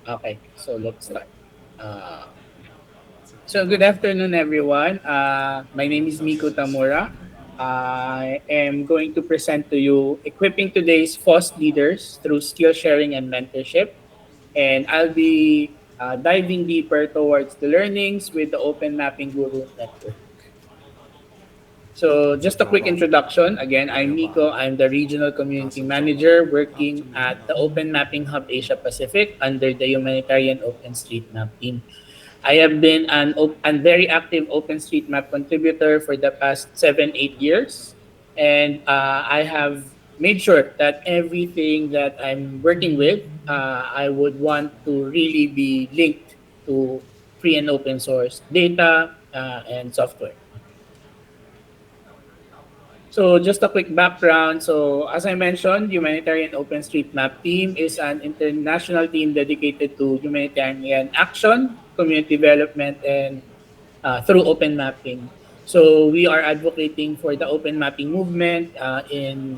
Okay, so let's start. Uh, so good afternoon, everyone. My name is Miko Tamura. I am going to present to you equipping today's FOSS leaders through skill sharing and mentorship. And I'll be diving deeper towards the learnings with the Open Mapping Guru Network. So just a quick introduction. Again, I'm Nico. I'm the Regional Community Manager working at the Open Mapping Hub Asia Pacific under the Humanitarian OpenStreetMap team. I have been a very active OpenStreetMap contributor for the past 7, 8 years. And I have made sure that everything that I'm working with, I would want to really be linked to free and open source data and software. So just a quick background. So as I mentioned, Humanitarian OpenStreetMap team is an international team dedicated to humanitarian action, community development, and through open mapping. So we are advocating for the open mapping movement in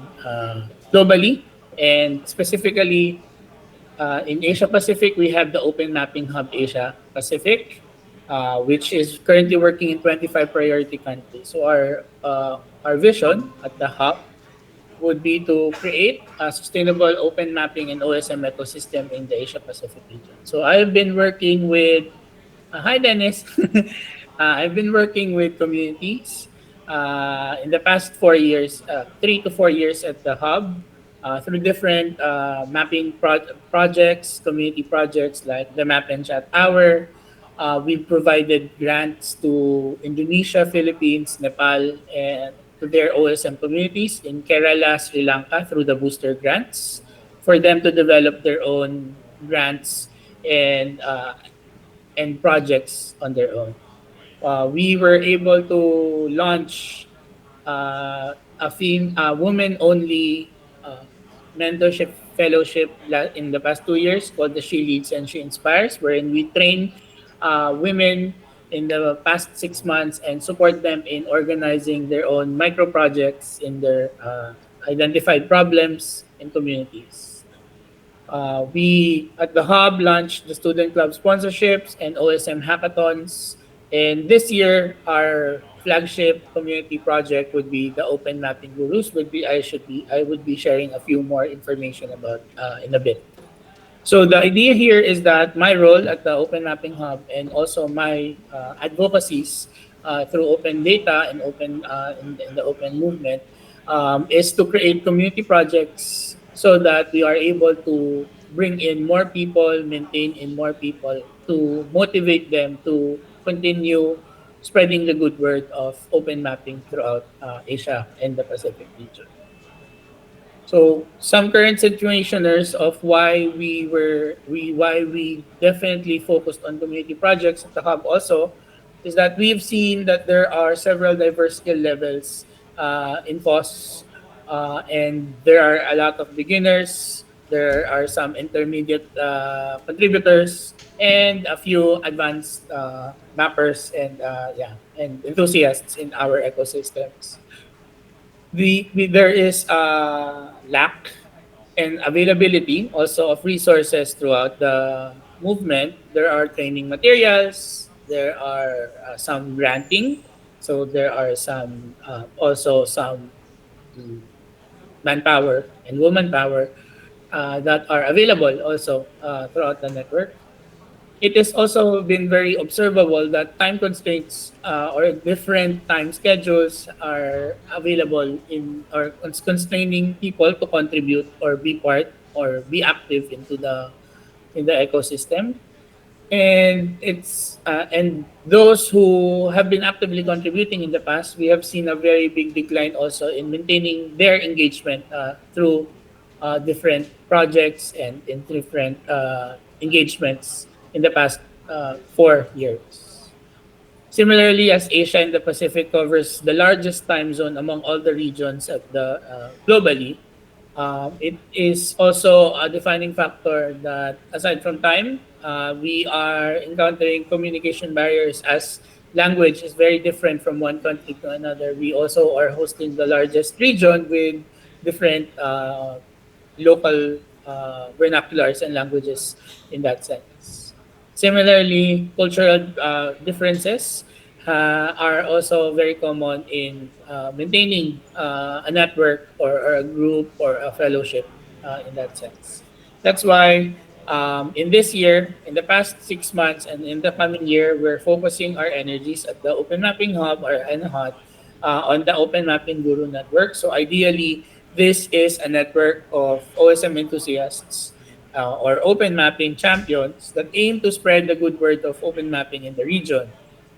globally, and specifically in Asia Pacific, we have the Open Mapping Hub Asia Pacific, which is currently working in 25 priority countries. So our vision at the hub would be to create a sustainable open mapping and OSM ecosystem in the Asia Pacific region. So I've been working with, hi Dennis, I've been working with communities in the past 4 years, 3 to 4 years at the hub through different mapping projects, community projects like the Map and Chat Hour. We've provided grants to Indonesia, Philippines, Nepal, and to their OSM communities in Kerala, Sri Lanka through the booster grants for them to develop their own grants and projects on their own. We were able to launch a woman-only uh, mentorship fellowship in the past 2 years called the She Leads and She Inspires, wherein we train women in the past 6 months and support them in organizing their own micro projects in their identified problems in communities. We at the Hub launched the Student Club sponsorships and OSM hackathons. And this year, our flagship community project would be the Open Mapping Gurus. I would be sharing a few more information about in a bit. So the idea here is that my role at the Open Mapping Hub and also my advocacies through open data and in the open movement is to create community projects so that we are able to bring in more people, maintain in more people to motivate them to continue spreading the good word of open mapping throughout Asia and the Pacific region. So some current situationers of why we definitely focused on community projects at the hub also is that we've seen that there are several diverse skill levels in FOSS, and there are a lot of beginners. There are some intermediate contributors and a few advanced mappers and and enthusiasts in our ecosystems. There is a lack and availability also of resources throughout the movement. There are training materials, there are some granting, so there are some also some mm, manpower and woman power that are available also throughout the network. It has also been very observable that time constraints or different time schedules are available in or constraining people to contribute or be part or be active into the in the ecosystem. And those who have been actively contributing in the past, we have seen a very big decline also in maintaining their engagement through different projects and in different engagements in the past 4 years. Similarly, as Asia and the Pacific covers the largest time zone among all the regions at the globally, it is also a defining factor that aside from time, we are encountering communication barriers as language is very different from one country to another. We also are hosting the largest region with different local vernaculars and languages in that sense. Similarly, cultural differences are also very common in maintaining a network or a group or a fellowship in that sense. That's why in this year, in the past 6 months, and in the coming year, we're focusing our energies at the Open Mapping Hub or NHOT on the Open Mapping Guru Network. So ideally, this is a network of OSM enthusiasts or open mapping champions that aim to spread the good word of open mapping in the region.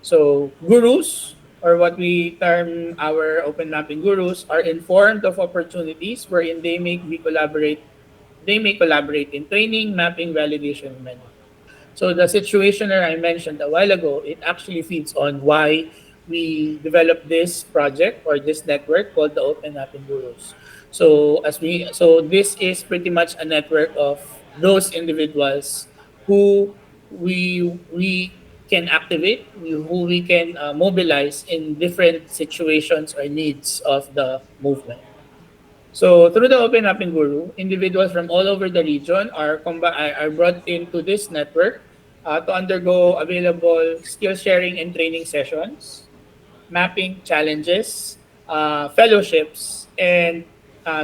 So gurus, or what we term our open mapping gurus, are informed of opportunities wherein they may collaborate in training, mapping, validation, and many more. So the situationer I mentioned a while ago, it actually feeds on why we developed this project or this network called the Open Mapping Gurus. So this is pretty much a network of those individuals who we can activate, who we can mobilize in different situations or needs of the movement. So through the Open Mapping Guru, individuals from all over the region are brought into this network to undergo available skill sharing and training sessions, mapping challenges, fellowships, and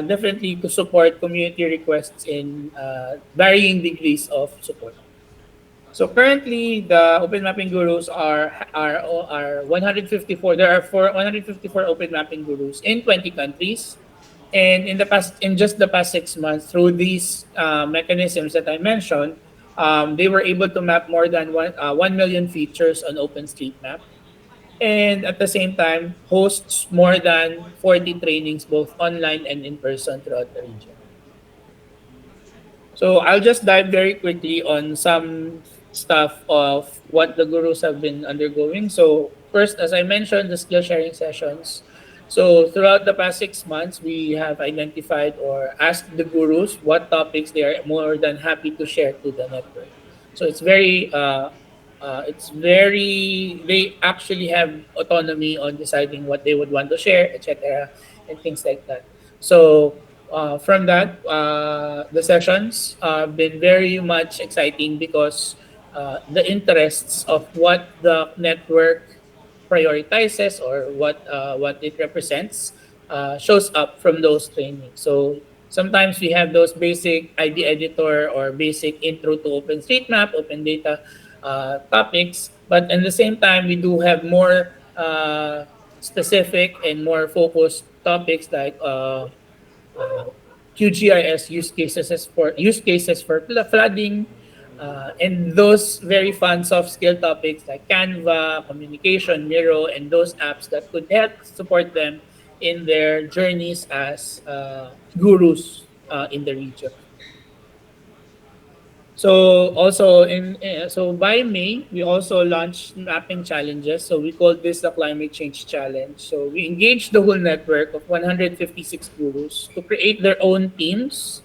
definitely to support community requests in varying degrees of support. So currently, the open mapping gurus are 154. There are 154 open mapping gurus in 20 countries, and in just the past 6 months, through these mechanisms that I mentioned, they were able to map more than 1 million features on OpenStreetMap, and at the same time, hosts more than 40 trainings both online and in person throughout the region. So I'll just dive very quickly on some stuff of what the gurus have been undergoing. So first, as I mentioned, the skill sharing sessions. So throughout the past 6 months, we have identified or asked the gurus what topics they are more than happy to share to the network. So it's very they actually have autonomy on deciding what they would want to share, etc., and things like that. So from that, the sessions have been very much exciting because the interests of what the network prioritizes or what it represents shows up from those trainings. So sometimes we have those basic ID editor or basic intro to OpenStreetMap, open data topics, but at the same time we do have more specific and more focused topics like uh, QGIS use cases for flooding, and those very fun soft skill topics like Canva, communication, Miro, and those apps that could help support them in their journeys as gurus in the region. So also so by May we also launched mapping challenges. So we call this the climate change challenge. So we engaged the whole network of 156 gurus to create their own teams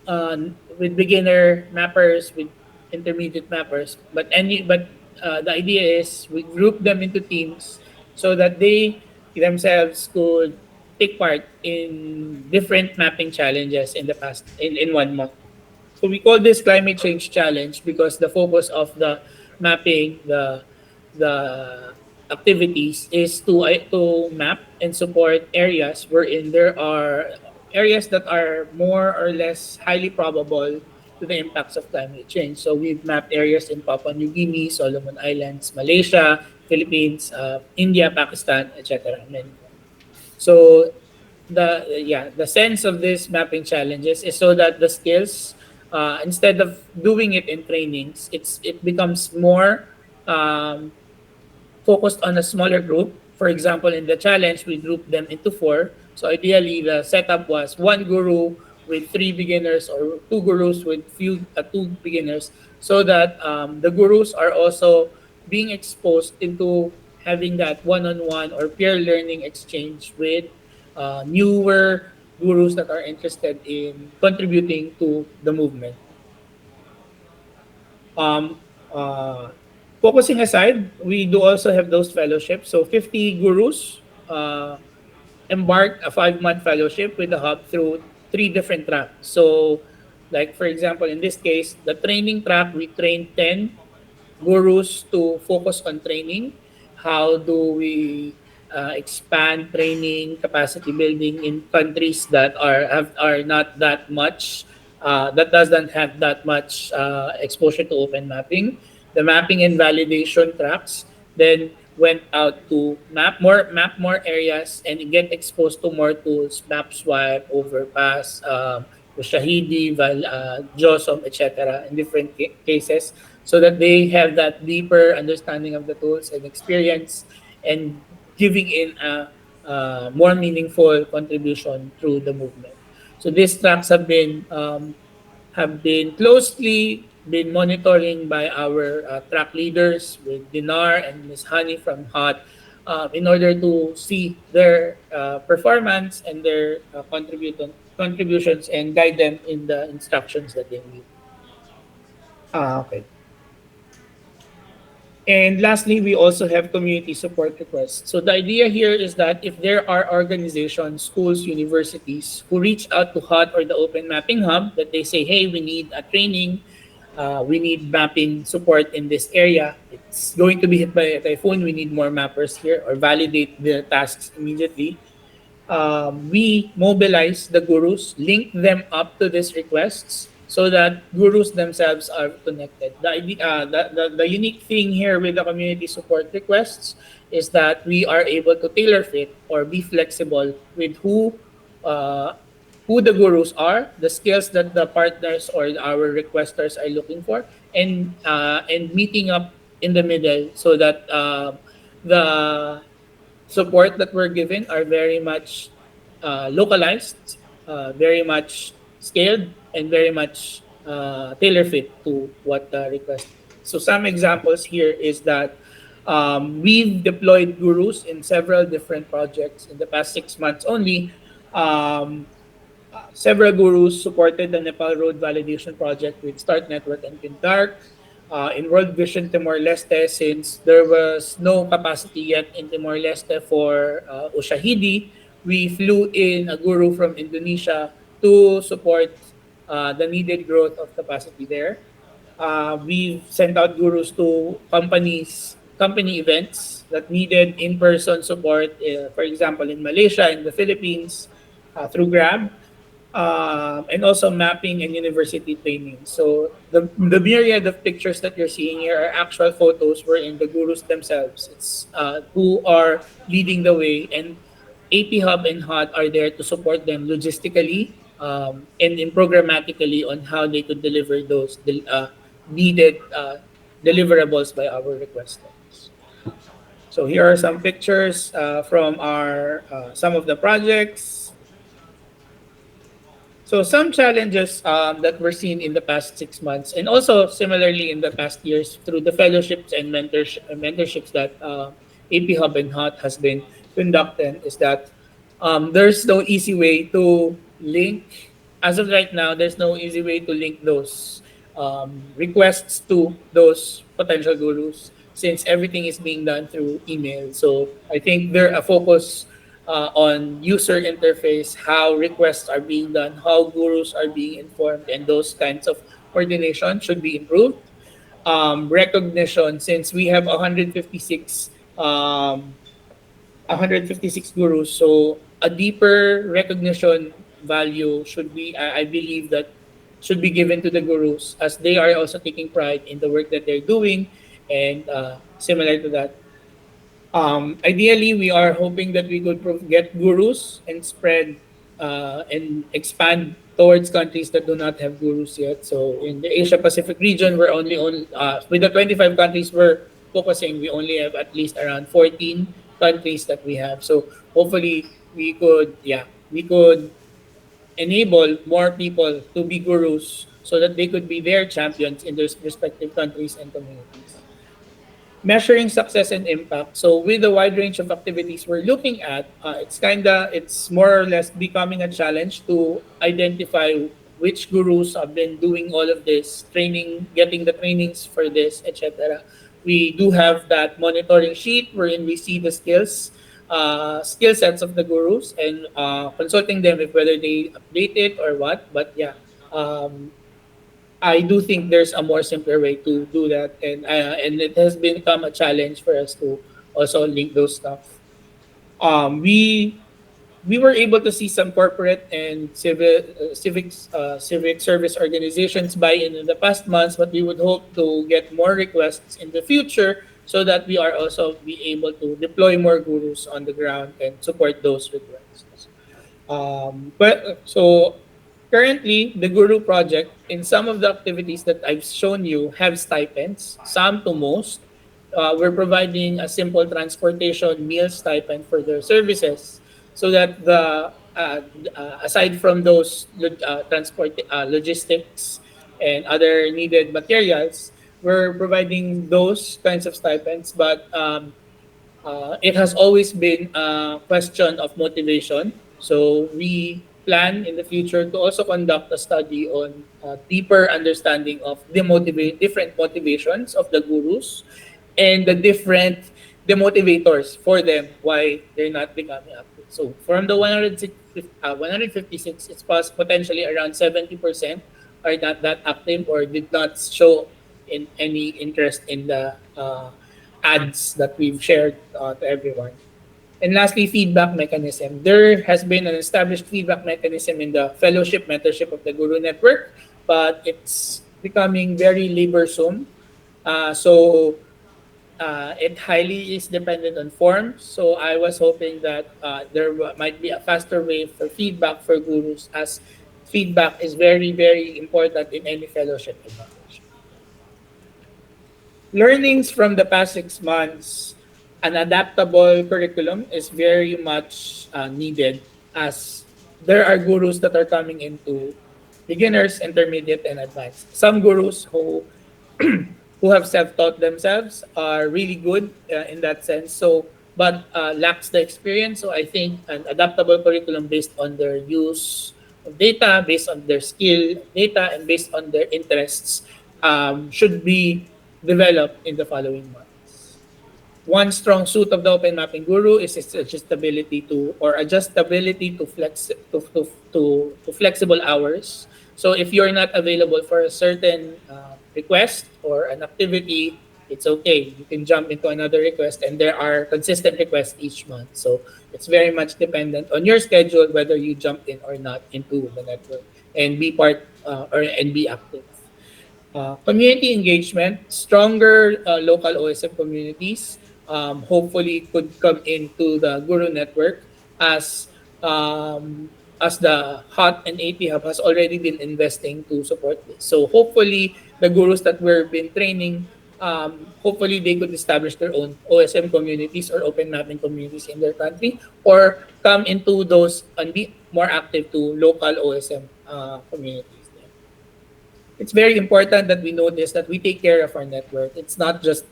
with beginner mappers, with intermediate mappers. But the idea is we group them into teams so that they themselves could take part in different mapping challenges in 1 month. So we call this climate change challenge because the focus of the mapping, the activities is to map and support areas wherein there are areas that are more or less highly probable to the impacts of climate change. So we've mapped areas in Papua New Guinea, Solomon Islands, Malaysia, Philippines, India, Pakistan, etc. Many more. So the sense of this mapping challenges is so that the skills, instead of doing it in trainings, it becomes more um, focused on a smaller group. For example, in the challenge, we grouped them into four. So ideally, the setup was one guru with three beginners or two gurus with two beginners, so that the gurus are also being exposed into having that one-on-one or peer learning exchange with newer gurus that are interested in contributing to the movement. Um, uh, Focusing aside, we do also have those fellowships. So 50 gurus embarked a 5-month fellowship with the hub through three different tracks. So, like for example, in this case, the training track, we train 10 gurus to focus on training. How do we expand training, capacity building in countries that are not that much, that doesn't have that much exposure to open mapping. The mapping and validation tracks then went out to map more areas and get exposed to more tools, map swipe, overpass, Shahidi, JOSOM, etc. in different cases, so that they have that deeper understanding of the tools and experience, and giving in a more meaningful contribution through the movement. So these tracks have been closely been monitoring by our track leaders with Dinar and Miss Honey from HOT, in order to see their performance and their contributions, and guide them in the instructions that they need. Okay. And lastly, we also have community support requests. So the idea here is that if there are organizations, schools, universities who reach out to HUT or the Open Mapping Hub, that they say, hey, we need a training, we need mapping support in this area. It's going to be hit by a typhoon. We need more mappers here, or validate the tasks immediately. We mobilize the gurus, link them up to these requests, so that gurus themselves are connected. The unique thing here with the community support requests is that we are able to tailor fit or be flexible with uh, who the gurus are, the skills that the partners or our requesters are looking for, and meeting up in the middle, so that the support that we're given are very much localized, very much scaled, and very much tailor fit to what the request is. So some examples here is that we've deployed gurus in several different projects in the past 6 months only. Um, Several gurus supported the Nepal Road Validation Project with Start Network and Pindark. In World Vision Timor-Leste, since there was no capacity yet in Timor-Leste for Ushahidi, we flew in a guru from Indonesia to support the needed growth of capacity there. We've sent out gurus to company events that needed in-person support, for example, in Malaysia, in the Philippines, through Grab, and also mapping and university training. So the myriad of pictures that you're seeing here are actual photos wherein the gurus themselves, it's who are leading the way, and AP Hub and HOT are there to support them logistically, and in programmatically on how they could deliver those needed deliverables by our requesters. So here are some pictures from our some of the projects. So some challenges that were seen in the past 6 months, and also similarly in the past years through the fellowships and mentorships that AP Hub and HOT has been conducting, is that there's no easy way to link. As of right now, there's no easy way to link those requests to those potential gurus, since everything is being done through email. So I think there a focus on user interface, how requests are being done, how gurus are being informed, and those kinds of coordination should be improved. Recognition, since we have 156 gurus, so a deeper recognition value should be, I believe that should be given to the gurus, as they are also taking pride in the work that they're doing, and similar to that, ideally, we are hoping that we could get gurus and spread and expand towards countries that do not have gurus yet. So in the Asia Pacific region, we're only on with the 25 countries we're focusing, we only have at least around 14 countries that we have. So hopefully we could enable more people to be gurus, so that they could be their champions in their respective countries and communities. Measuring success and impact. So with the wide range of activities we're looking at, it's more or less becoming a challenge to identify which gurus have been doing all of this training, getting the trainings for this, etc. We do have that monitoring sheet wherein we see the skills skill sets of the gurus and consulting them if whether they update it or what. But yeah, um, I do think there's a more simpler way to do that, and it has become a challenge for us to also link those stuff. We were able to see some corporate and civic service organizations buy in the past months, but we would hope to get more requests in the future so that we are also be able to deploy more gurus on the ground and support those requests. But so currently, the Guru project, in some of the activities that I've shown you, have stipends, some to most. We're providing a simple transportation meal stipend for their services so that aside from those logistics and other needed materials, we're providing those kinds of stipends. But it has always been a question of motivation. So we plan in the future to also conduct a study on deeper understanding of different motivations of the gurus and the different demotivators for them why they're not becoming active. So from the 156, it's potentially around 70% are not that active or did not show in any interest in the ads that we've shared to everyone. And lastly, feedback mechanism. There has been an established feedback mechanism in the fellowship mentorship of the Guru Network, but it's becoming very laborsome. So it highly is dependent on forms. So I was hoping that might be a faster way for feedback for gurus, as feedback is very, very important in any fellowship and mentorship. Learnings from the past 6 months, an adaptable curriculum is very much needed, as there are gurus that are coming into beginners, intermediate, and advanced. Some gurus who have self-taught themselves are really good in that sense. So, but lacks the experience. So I think an adaptable curriculum based on their use of data, based on their skill data, and based on their interests should be developed in the following months. One strong suit of the open mapping guru is its adjustability to flexible hours. So if you're not available for a certain request or an activity, it's okay. You can jump into another request, and there are consistent requests each month. So it's very much dependent on your schedule whether you jump in or not into the network and be part and be active. Community engagement, stronger local OSM communities hopefully could come into the Guru network as as the HOT and AP Hub has already been investing to support this. So hopefully the gurus that we've been training, hopefully they could establish their own OSM communities or open mapping communities in their country, or come into those and be more active to local OSM communities. It's very important that we notice that we take care of our network. It's not just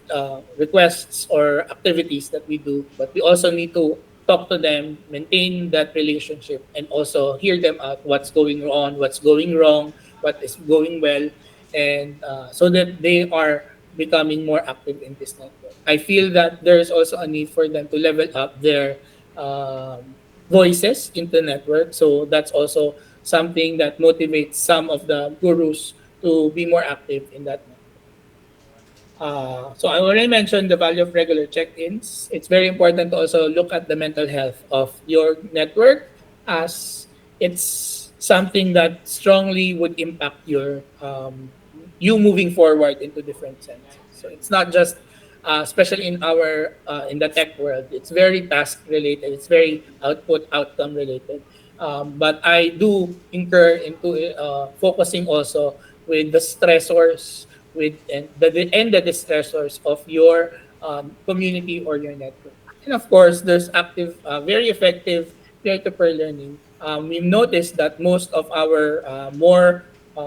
requests or activities that we do, but we also need to talk to them, maintain that relationship, and also hear them out what's going on, what's going wrong, what is going well, and so that they are becoming more active in this network. I feel that there is also a need for them to level up their voices in the network. So that's also something that motivates some of the gurus to be more active in that network. So I already mentioned the value of regular check-ins. It's very important to also look at the mental health of your network, as it's something that strongly would impact your you moving forward into different senses. So it's not just especially in our in the tech world, it's very task related. It's very outcome related. But I do incur into focusing also with the stressors and the distressors of your community or your network. And of course, there's active, very effective peer-to-peer learning. We've noticed that most of our more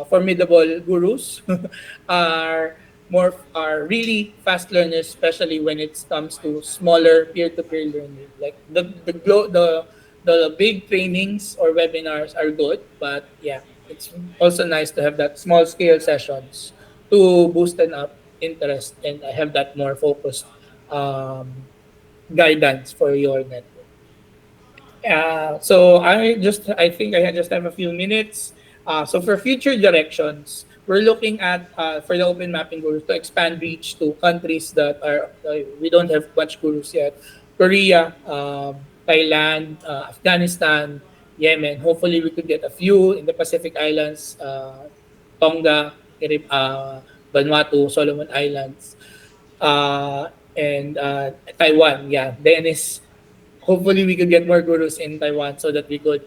formidable gurus are really fast learners, especially when it comes to smaller peer-to-peer learning. Like the big trainings or webinars are good, but yeah, it's also nice to have that small scale sessions to boost and up interest and have that more focused um, guidance for your network. I think I just have a few minutes. So for future directions, we're looking at for the open mapping gurus to expand reach to countries that are we don't have much gurus yet. Korea, Thailand, Afghanistan, Yemen. Hopefully, we could get a few in the Pacific Islands, Tonga, Vanuatu, Solomon Islands, and Taiwan. Yeah, Dennis, hopefully we could get more gurus in Taiwan so that we could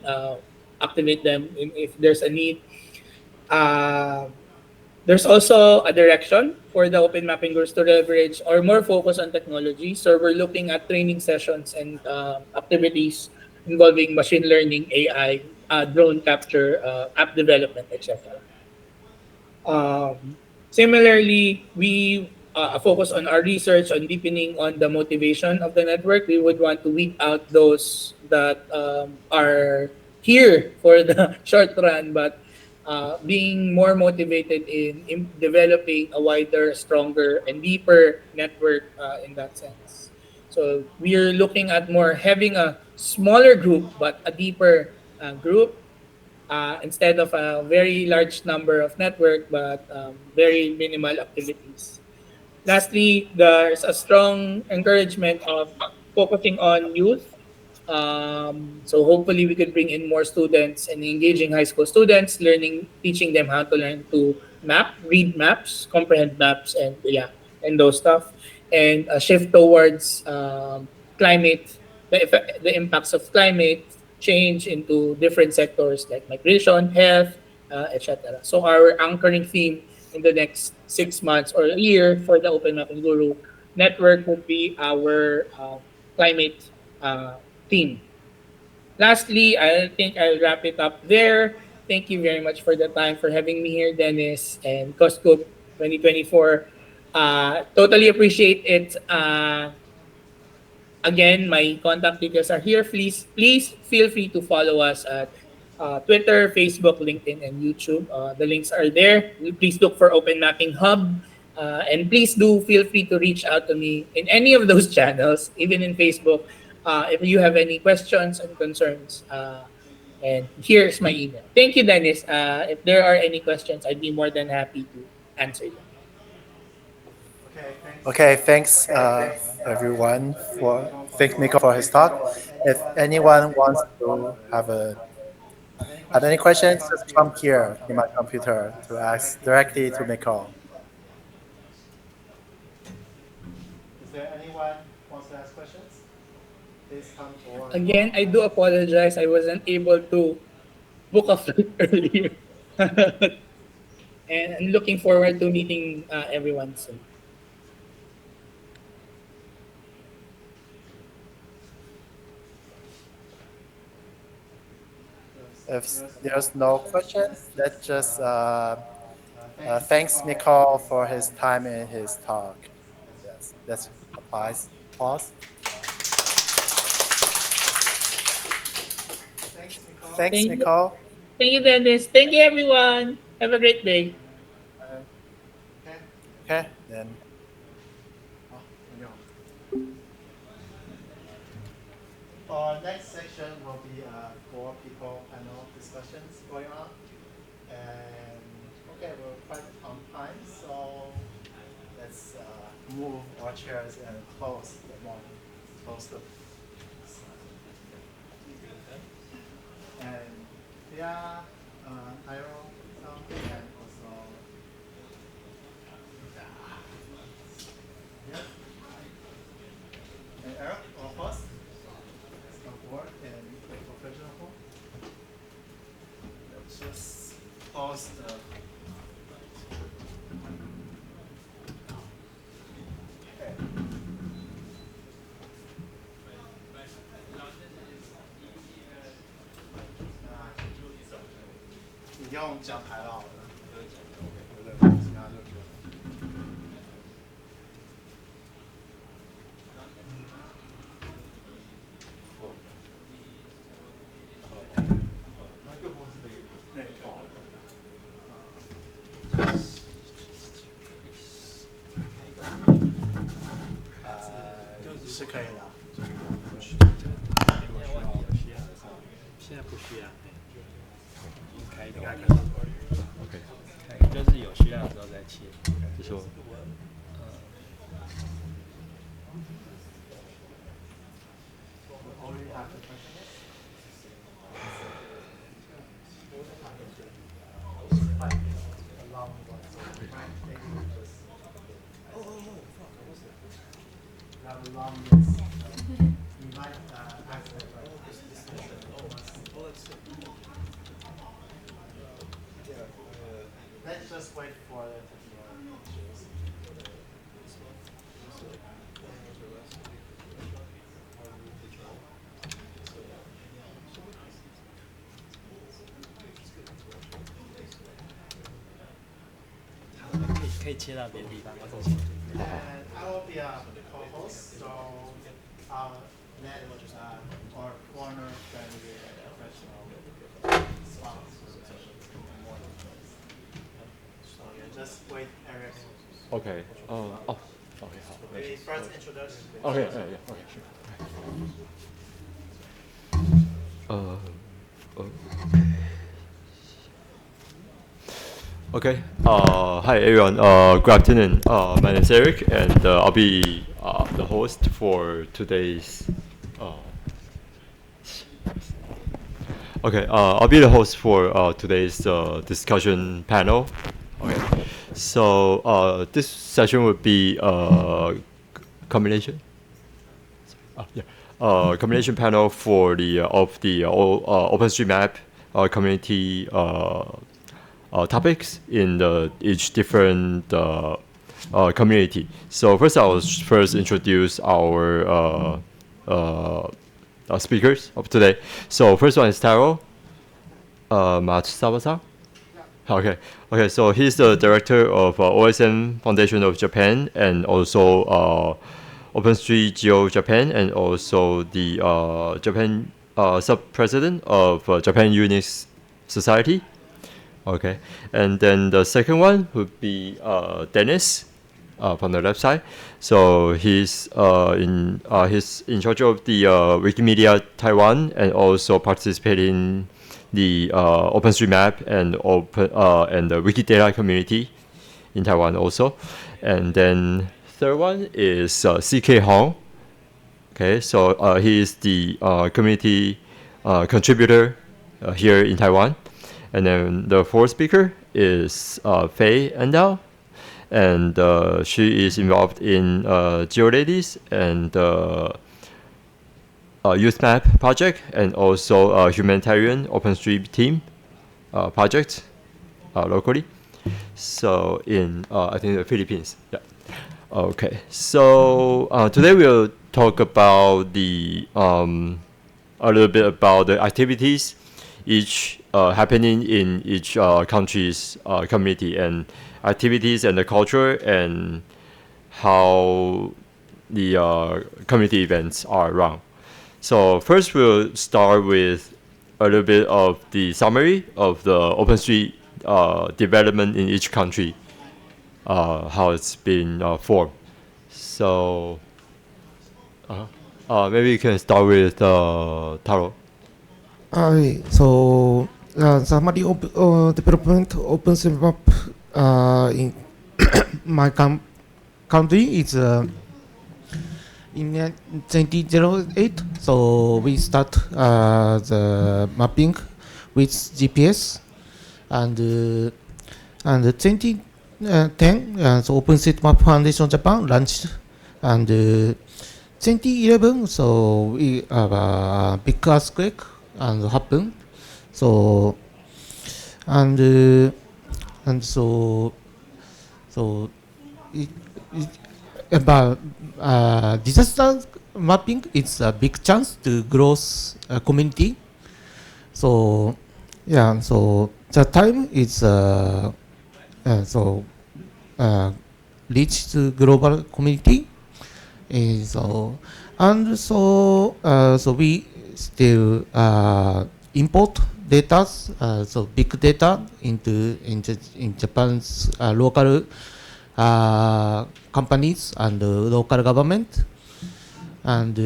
activate them if there's a need. Uh, there's also a direction for the open mapping gurus to leverage or more focus on technology. So we're looking at training sessions and activities involving machine learning, AI, drone capture, app development, etc. Similarly, we focus on our research on deepening on the motivation of the network. We would want to weed out those that are here for the short run, but being more motivated in developing a wider, stronger, and deeper network in that sense. So we are looking at more having a smaller group but a deeper group instead of a very large number of network but very minimal activities. Lastly, there's a strong encouragement of focusing on youth. So hopefully we could bring in more students and engaging high school students, teaching them how to learn to read maps, comprehend maps, and yeah, and those stuff, and a shift towards climate, the impacts of climate change into different sectors like migration, health, etc. So our anchoring theme in the next 6 months or a year for the Open Mapping Guru network would be our climate theme. Lastly, I think I'll wrap it up there. Thank you very much for the time for having me here, Dennis and Costco 2024. Totally appreciate it. Again, my contact details are here. Please feel free to follow us at Twitter, Facebook, LinkedIn, and YouTube. The links are there. Please look for Open Mapping Hub. And please do feel free to reach out to me in any of those channels, even in Facebook, if you have any questions and concerns. And here's my email. Thank you, Dennis. If there are any questions, I'd be more than happy to answer them. Okay, thanks everyone for thank Miko for his talk. If anyone wants to have any questions, just come here in my computer to ask directly to Miko. Is there anyone wants to ask questions? Please come toward. Again, I do apologize. I wasn't able to book a flight earlier. And I'm looking forward to meeting everyone soon. If there's no questions, let's just thanks Miko for his time and his talk. Yes, let's applies. Pause. Thanks, Thank you. Miko. Thank you, Dennis. Thank you, everyone. Have a great day. Okay, then. Our next section will be four people panel discussions going on. And okay, we're quite on time, so let's move our chairs and close the morning, close the. And yeah, Tyro, and also yeah, and Eric, all of us, let's come forward and make professional form. Let's just pause the. Okay. 你用讲台了好了，对不对？其他就不用。麦克风是那个放是可以的。现在不需要，开一个，OK，就是有需要的时候再切。就说 already have the question? Quite a long one, so maybe we just have a long list. We might ask them like this discussion. Let's just wait for the issues.可以切到别的地方，我之前。And I will be a co-host, so I'll let our corner friendly professional sponsor the session more than this. So yeah, just wait, Eric. OK，OK 好 Maybe first introduction. OK， OK sure。Okay. Hi everyone. Good afternoon. My name is Eric, and I'll be the host for today's. Okay. I'll be the host for today's discussion panel. Okay. So this session would be combination. Combination panel for the of the OpenStreetMap community. Topics in each different community. So first, I will first introduce our speakers of today. So first one is Taro Matsuzawa-san. Okay. So he's the director of OSM Foundation of Japan, and also OpenStreetGeo Japan, and also the Japan sub-president of Japan Unix Society. Okay, and then the second one would be Dennis from the left side. So he's in charge of the Wikimedia Taiwan, and also participating in the OpenStreetMap and and the Wikidata community in Taiwan also. And then third one is CK Hong. Okay, so he is the community contributor here in Taiwan. And then the fourth speaker is Faye Endao, and she is involved in GeoLadies and Youth Map project, and also humanitarian OpenStreet team project locally. So in I think the Philippines. Yeah. Okay. So today we'll talk about a little bit about the activities each happening in each country's community, and activities and the culture, and how the community events are run. So first we'll start with a little bit of the summary of the OpenStreet development in each country, how it's been formed. So maybe you can start with Taro. So summary of development OpenStreetMap in my country is in 2008. So we start the mapping with GPS, and 2010 so OpenStreetMap Foundation Japan launched, and 2011 so we have a big earthquake and happen. So so it about disaster mapping, it's a big chance to grow community. So yeah, so the time is so reach to global community. So and so so we still import data, so big data in Japan's local companies and local government, and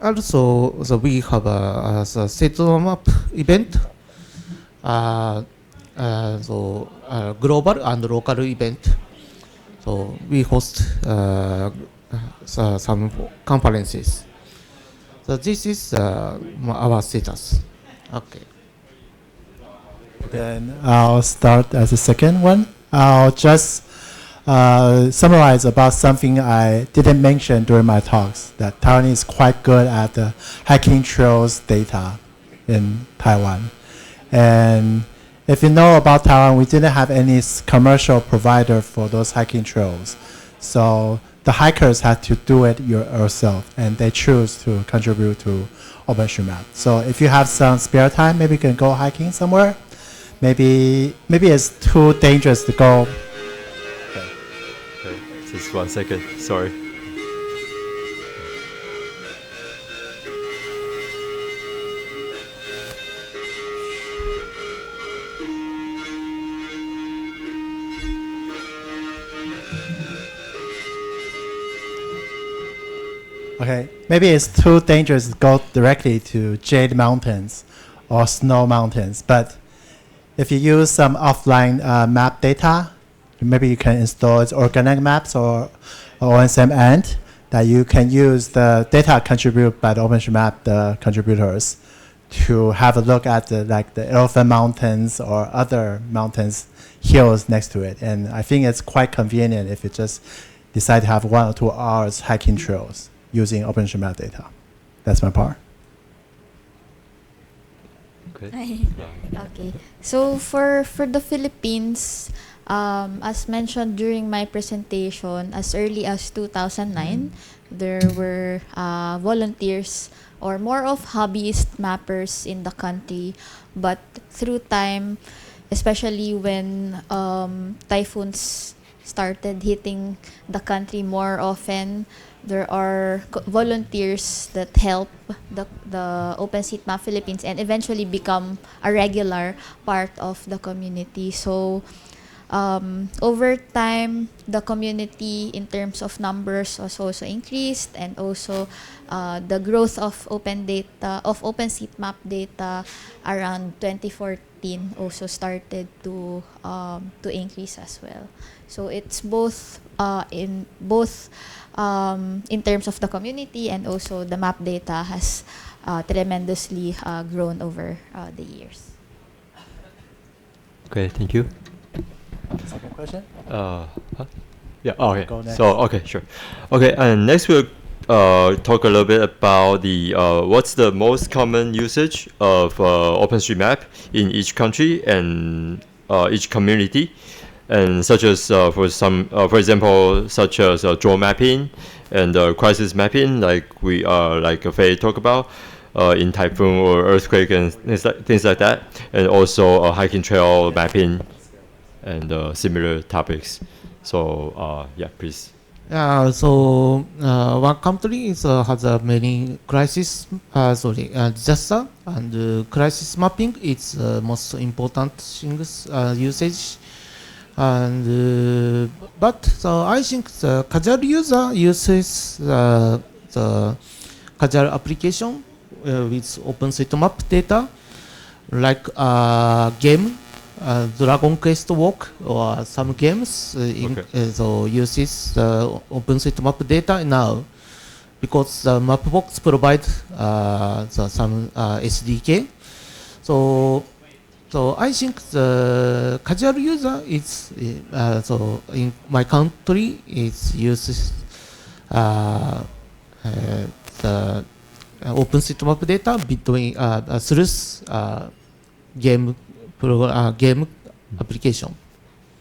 Also, so we have a settlement map event. Global and local event. So we host some conferences. So this is our status. Okay. Then I'll start as the second one. I'll just summarize about something I didn't mention during my talks, that Taiwan is quite good at the hiking trails data in Taiwan. And if you know about Taiwan, we didn't have any commercial provider for those hiking trails. So the hikers had to do it yourself, and they choose to contribute to OpenStreetMap. So if you have some spare time, maybe you can go hiking somewhere. Maybe it's too dangerous to go. Okay, just 1 second. Sorry. Okay, maybe it's too dangerous to go directly to Jade Mountains or Snow Mountains, but if you use some offline map data, maybe you can install organic maps or OSM Ant that you can use the data contributed by the OpenStreetMap, the contributors, to have a look at the Elephant Mountains or other mountains, hills next to it. And I think it's quite convenient if you just decide to have 1 or 2 hours hiking trails using OpenStreetMap data. That's my part. Okay. Okay. So for the Philippines, as mentioned during my presentation, as early as 2009, there were volunteers or more of hobbyist mappers in the country. But through time, especially when typhoons started hitting the country more often, there are volunteers that help the OpenStreetMap Philippines and eventually become a regular part of the community. So over time, the community in terms of numbers was also increased, and also the growth of OpenStreetMap data around 2014 also started to increase as well. So it's both in terms of the community, and also the map data has tremendously grown over the years. Okay, thank you. Second question? Huh? Yeah. Oh, okay. Go next. So okay, sure. Okay, and next we'll talk a little bit about the what's the most common usage of OpenStreetMap in each country and each community, and such as for example, such as draw mapping and crisis mapping, like Faye talked about. In typhoon or earthquake and things like that, and also hiking trail mapping and similar topics. So yeah, please. So one country has many disaster, and crisis mapping is most important things usage. And but so I think the casual user uses the casual application with OpenStreetMap data, like game, Dragon Quest Walk, or some games so uses OpenStreetMap data now, because the Mapbox provides some SDK. So I think the casual user is so in my country it uses the OpenStreetMap data between through game application.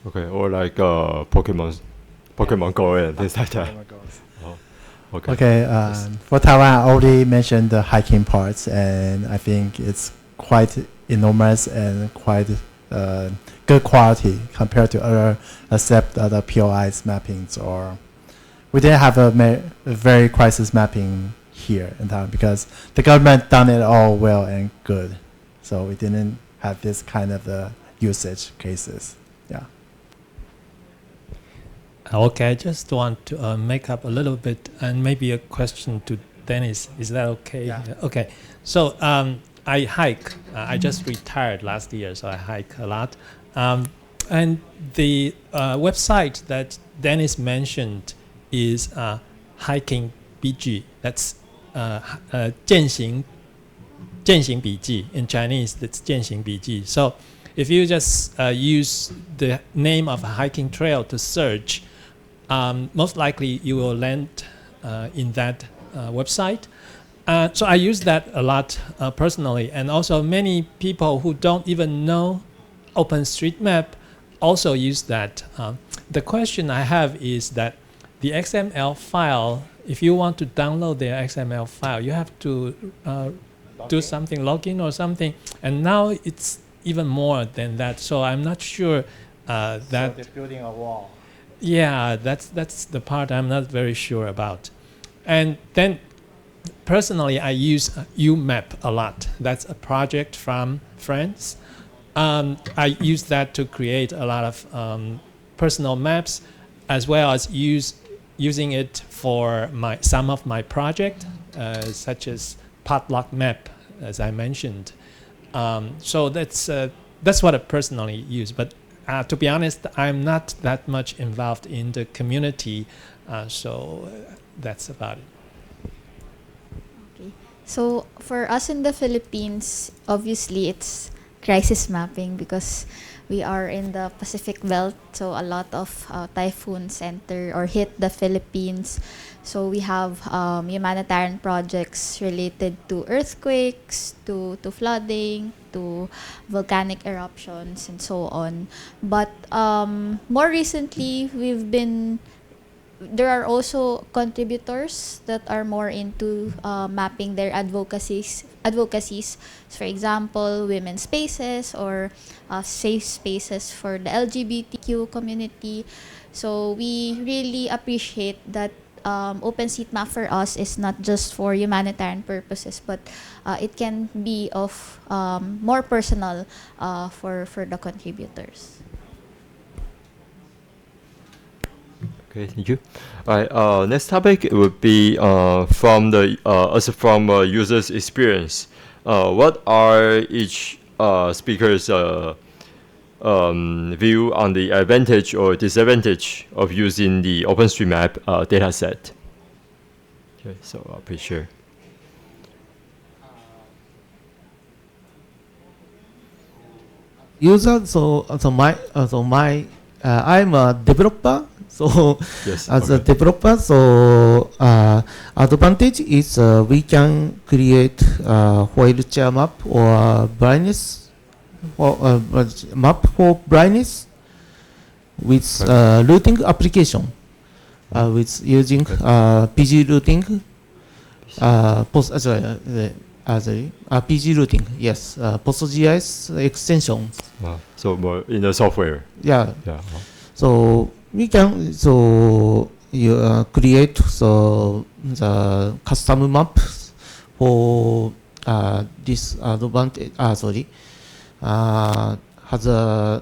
Okay, or like Pokemon Go and things like that. Oh, okay. Okay, for Taiwan, I already mentioned the hiking parts, and I think it's quite enormous and quite good quality compared to other, except other POIs mappings, or we didn't have a very crisis mapping here in Taiwan because the government done it all well and good, so we didn't have this kind of usage cases. Yeah. Okay, I just want to make up a little bit, and maybe a question to Dennis, is that okay? Yeah. Okay. So I hike. I just retired last year, so I hike a lot. And the website that Dennis mentioned is Hiking BG. That's 践行笔记. In Chinese, that's 践行笔记. So if you just use the name of a hiking trail to search, most likely you will land in that website. So I use that a lot personally, and also many people who don't even know OpenStreetMap also use that. The question I have is that the XML file, if you want to download the XML file, you have to do something, login or something, and now it's even more than that. So I'm not sure that. So they're building a wall. Yeah, that's the part I'm not very sure about. And then personally, I use UMap a lot. That's a project from France. I use that to create a lot of personal maps, as well as using it for some of my project, such as potluck map, as I mentioned. So that's what I personally use. But to be honest, I'm not that much involved in the community, so that's about it. Okay. So for us in the Philippines, obviously it's crisis mapping because we are in the Pacific belt, so a lot of typhoons enter or hit the Philippines. So we have humanitarian projects related to earthquakes, to flooding, to volcanic eruptions, and so on. But more recently, there are also contributors that are more into mapping their advocacies. For example, women's spaces or safe spaces for the LGBTQ community. So we really appreciate that OpenStreetMap for us is not just for humanitarian purposes, but it can be of more personal for the contributors. Okay, thank you. All right, next topic would be from users' experience. What are each speaker's view on the advantage or disadvantage of using the OpenStreetMap dataset? Okay, so please share. User, I'm a developer. So Yes, as a okay. developer, advantage is we can create wheelchair map or blindness or map for blindness with routing application with using PG routing. PG routing, yes, PostGIS extension. So more in the software. Yeah. Yeah. So we can you create the custom map for this advantage. Has a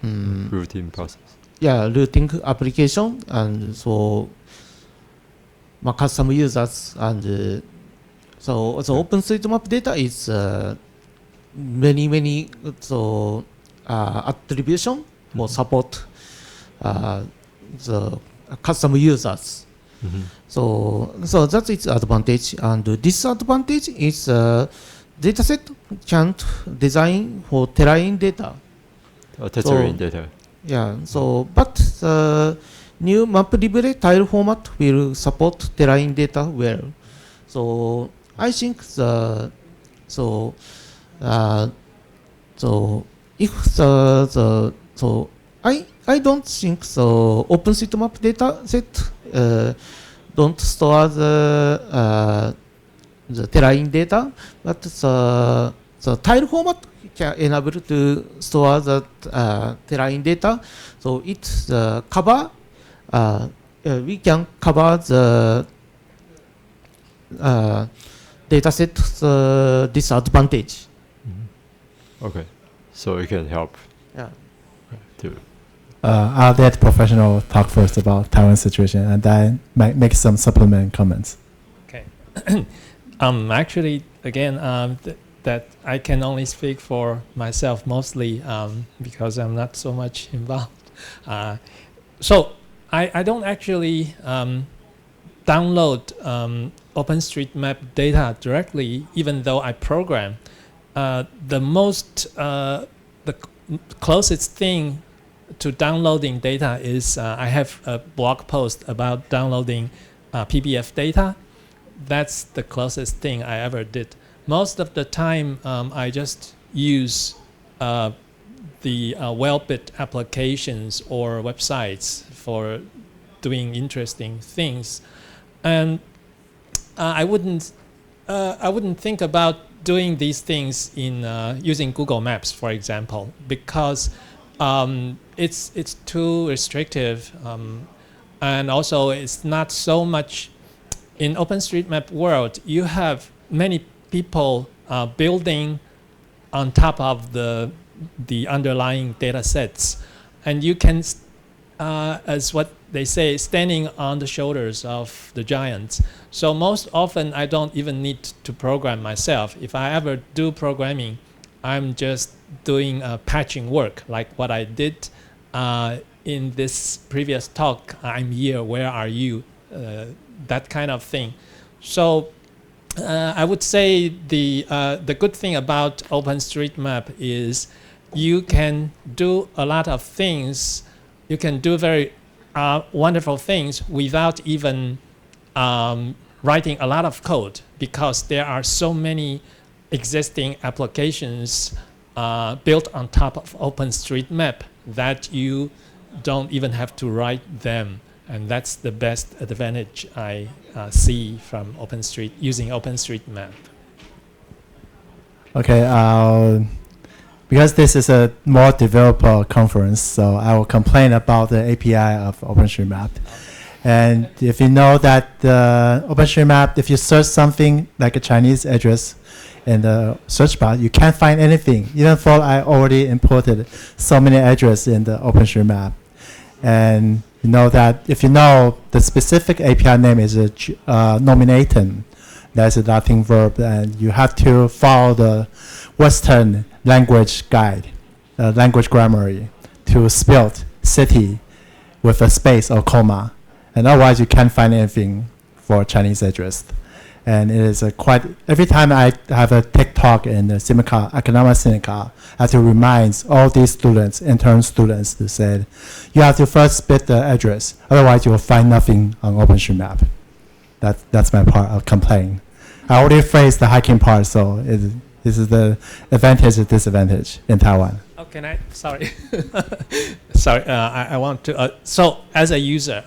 Routine process. routing application, and so custom users, and so OpenStreetMap data is many attribution or support the custom users. Mm-hmm. So that's its advantage, and disadvantage is dataset can't design for terrain data. Terrain data. Yeah. So but the new map library tile format will support terrain data well. So I think if I don't think so. OpenStreetMap data set don't store the terrain data, but the tile format can enable to store the terrain data. So it's cover. We can cover the dataset disadvantage. Mm-hmm. Okay, so it can help. Yeah. To I'll let professional talk first about Taiwan situation, and then make some supplement comments. Okay. Actually, again, that I can only speak for myself mostly because I'm not so much involved. Uh, so I don't actually download OpenStreetMap data directly, even though I program. The closest thing to downloading data is I have a blog post about downloading PBF data. That's the closest thing I ever did. Most of the time, I just use the well-built applications or websites for doing interesting things, and I wouldn't think about doing these things in using Google Maps, for example, because it's too restrictive, and also it's not so much in OpenStreetMap world. You have many people building on top of the underlying data sets, and you can, as what they say, standing on the shoulders of the giants. So most often I don't even need to program myself. If I ever do programming, I'm just doing patching work, like what I did in this previous talk. I'm here, where are you? That kind of thing. So I would say the good thing about OpenStreetMap is you can do a lot of things. You can do very wonderful things without even writing a lot of code, because there are so many existing applications built on top of OpenStreetMap that you don't even have to write them. And that's the best advantage I see from using OpenStreetMap. Okay, because this is a more developer conference, so I will complain about the API of OpenStreetMap. And if you know that OpenStreetMap, if you search something like a Chinese address in the search bar, you can't find anything, even though I already imported so many addresses in the OpenStreetMap. And you know that if you know the specific API name is nominating, that's a Latin verb, and you have to follow the Western language guide, language grammar, to spell city with a space or comma, and otherwise you can't find anything for Chinese address. And it is quite, every time I have a tech talk in the economic syndicate, I have to remind all these students, intern students, to say, you have to first bit the address, otherwise you will find nothing on OpenStreetMap. That's my part of complaint. I already phrased the hiking part, so this is the advantage and disadvantage in Taiwan. Oh, can I? Sorry. Sorry, I want to. So as a user,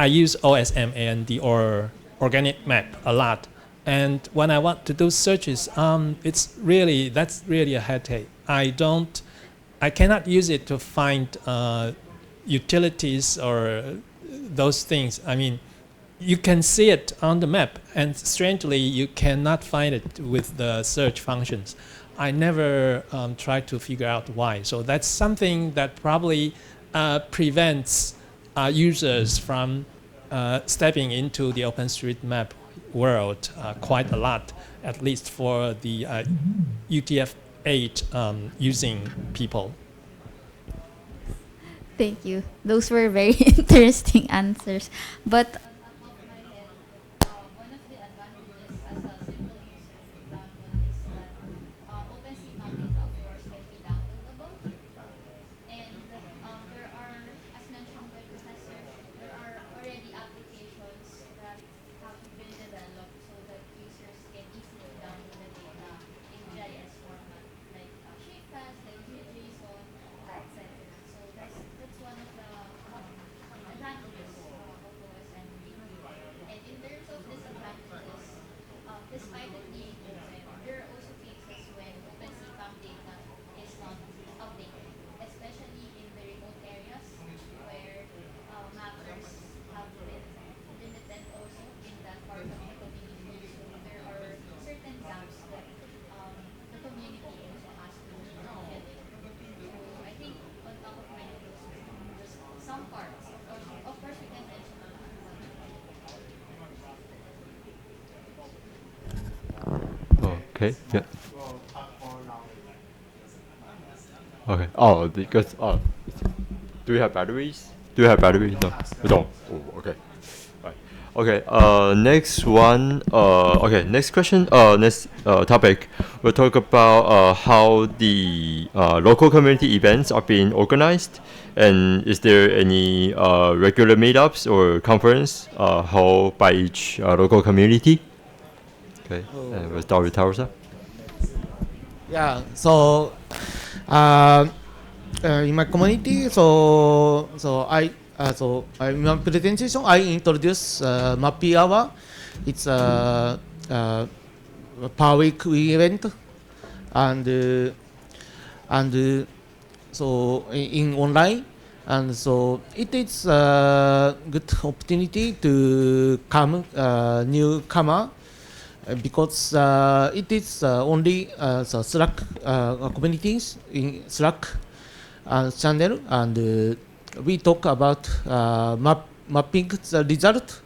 I use OSM and or organic map a lot. And when I want to do searches, that's really a headache. I cannot use it to find utilities or those things. I mean, you can see it on the map, and strangely, you cannot find it with the search functions. I never tried to figure out why. So that's something that probably prevents users from stepping into the OpenStreetMap world quite a lot, at least for the UTF-8 using people. Thank you. Those were very interesting answers. But one of the advantages as a simple user, for example, is that OpenStreetMap data, of course, can be downloadable. And there are, as mentioned by Professor, there are already applications that have been developed so that users can easily download the data in GIS format, like ShapeFast, like JSON, etc. So that's one of the advantages of OSM. And in terms of disadvantages, despite it being open, there are also cases when OpenStreetMap data is not updated, especially in the remote areas where mappers have been limited also in that part of the community. So there are certain gaps that the community also has to fill in. So I think on top of many of those, just some parts, of course we can mention a lot, but Okay. It's Yeah. more, will talk more loudly. Just my best. Okay. Oh, because do you have batteries? Do you have No, we batteries? don't No, have we spare don't. rooms. Oh, okay. Right. Okay. Next one. Okay. Next question. Next topic. We'll talk about how the local community events are being organized, and is there any regular meetups or conference held by each local community? Okay. And we'll start with Tarsa. Yeah. So, um, in my community, in my presentation, I introduce Mappy Hour. It's a per week event, and in online, and so it is a good opportunity to come newcomer, because it is only the Slack communities in Slack channel, and we talk about mapping the result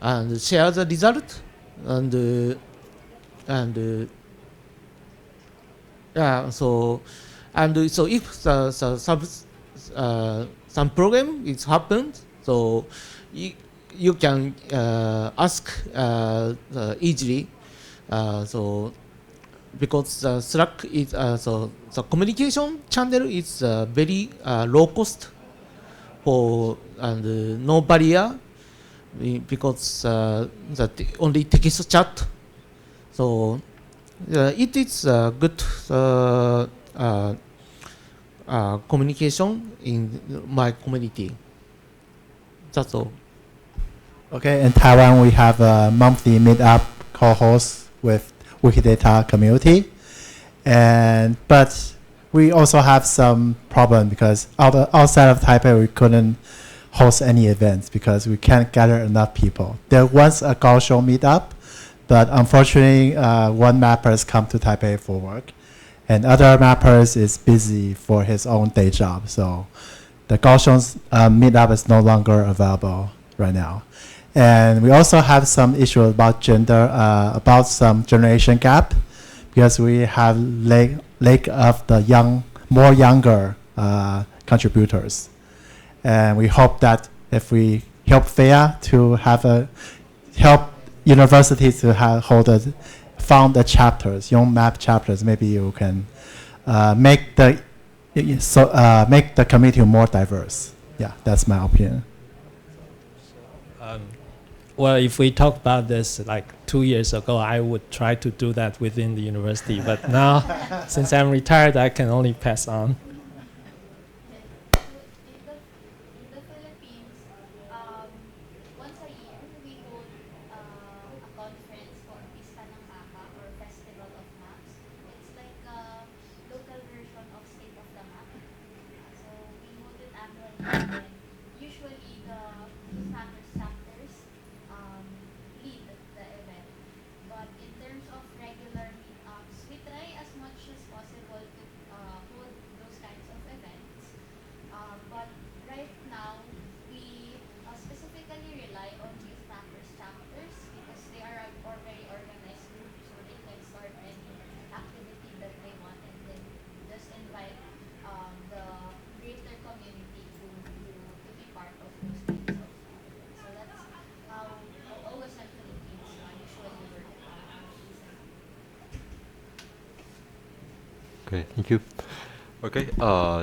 and share the result, and and yeah, so if some problem is happened, so you, you can ask easily, so because Slack is so the communication channel is very low cost for, and no barrier, because only text chat, so it is good uh, communication in my community. That's all. Okay, in Taiwan, we have a monthly meetup co-host with Wikidata community, and but we also have some problem because outside of Taipei, we couldn't host any events because we can't gather enough people. There was a Kaohsiung meetup, but unfortunately, one mapper has come to Taipei for work, and other mappers is busy for his own day job. So the Kaohsiung meetup is no longer available right now. And we also have some issue about gender, about some generation gap, because we have lack of the more younger contributors. And we hope that if we help FAIA to help universities to found the chapters, young map chapters, maybe you can make the community more diverse. Yeah, that's my opinion. Um, well, if we talk about this like 2 years ago, I would try to do that within the university. But now, since I'm retired, I can only pass on. In the Philippines, once a year we hold a conference called Pista ng Mapa or Festival of Maps. It's like a local version of State of the Map. So we hold it annually, and then usually the Youth Matters chapters um, lead the event. But in terms of regular meetups, we try as much as possible to hold those kinds of events. But right now, we specifically rely on Youth Matters chapters because they are a very organized group, so they can start any activity that they want and then just invite the greater community to be part of those kinds of events. So that's how OSM Philippines usually work recently. Okay, thank you. Okay,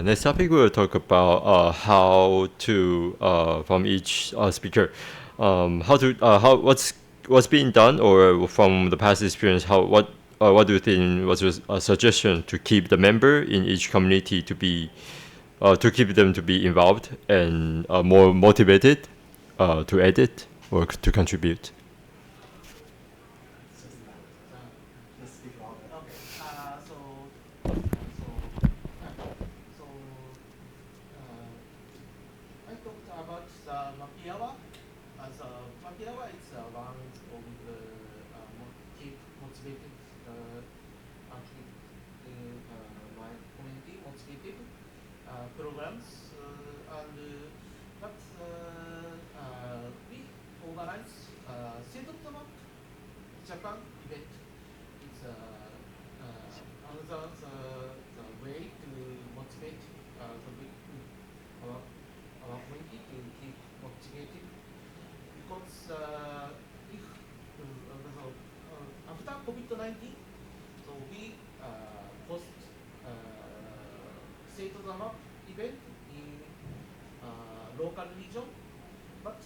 next topic we will talk about how to from each speaker, what's being done or from the past experience, what do you think was a suggestion to keep the member in each community to keep them to be involved and more motivated to edit or to contribute. Just speak louder. Okay. So I talked about Makiawa. As Makiawa is one of the keep motivated my community motivated programs, and but we organize State of the Map Japan event. It's another the way to motivate our community to keep motivated because if after COVID-19, so we post state of the map event in local region, but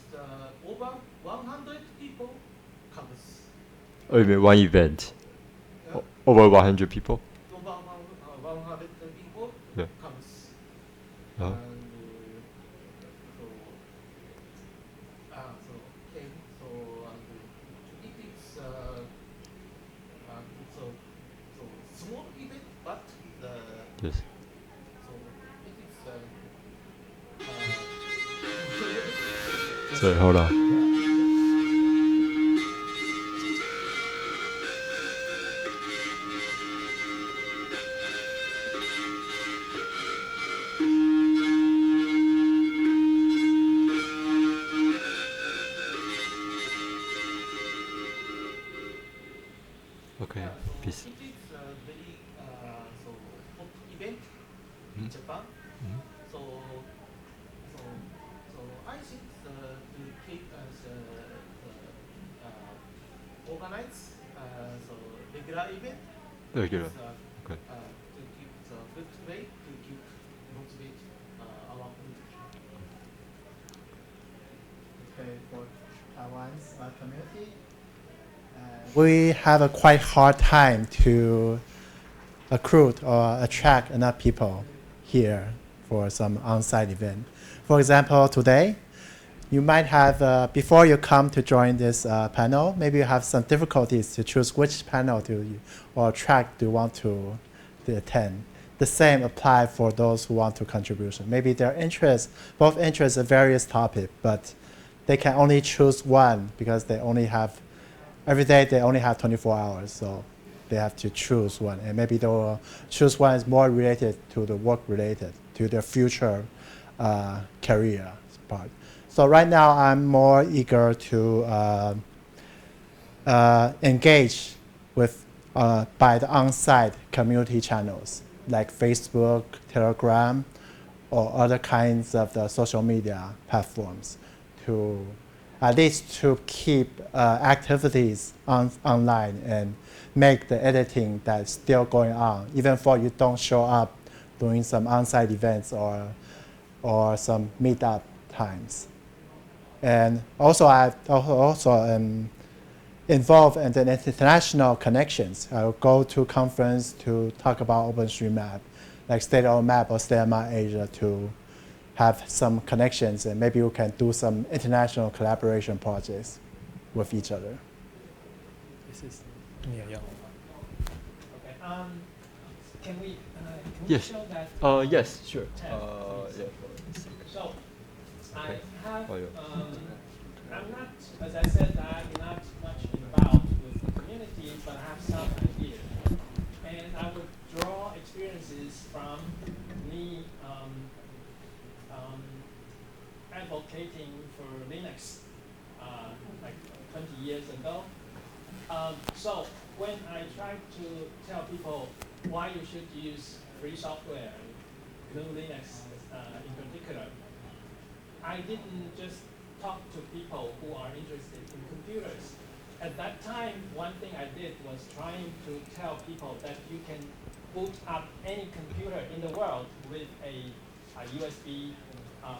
over 100 people comes. Oh, you mean one event? Yeah. Over 100 people? Over 100 people Yeah. comes. Uh-huh. And so okay, so it is so small event, but the Yes. so it is Sorry, hold on. Okay, yeah, so peace. it is very so hot event in Japan. So so so I think to keep organize so regular event Regular. is Okay. to keep the good way to keep motivate our community. Okay, for Taiwan's community, we have a quite hard time to recruit or attract enough people here for some on-site event. For example, today, you might have, before you come to join this panel, maybe you have some difficulties to choose which panel or track do you want to attend. The same apply for those who want to contribution. Maybe their interest, both interests in various topics, but they can only choose one because they only have, every day they only have 24 hours, so they have to choose one. And maybe they will choose one is more related to the work related, to their future career part. So right now I'm more eager to engage with by the on-site community channels like Facebook, Telegram, or other kinds of the social media platforms to at least to keep activities online and make the editing that's still going on, even though you don't show up doing some on-site events or some meetup times. And also I also am involved in the international connections. I'll go to conference to talk about OpenStreetMap, like State of Map or State of Map Asia, to have some connections, and maybe we can do some international collaboration projects with each other. This is yeah. Okay. Can we Yes. show that? Yes, sure. tab, please? Yeah. So I Okay. have. Oh, yeah. I'm not, as I said, I'm not much involved with the community, but I have some ideas, and I would draw experiences from me advocating for Linux like 20 years ago. So when I try to tell people why you should use free software, GNU Linux in particular, I didn't just talk to people who are interested in computers. At that time, one thing I did was trying to tell people that you can boot up any computer in the world with a USB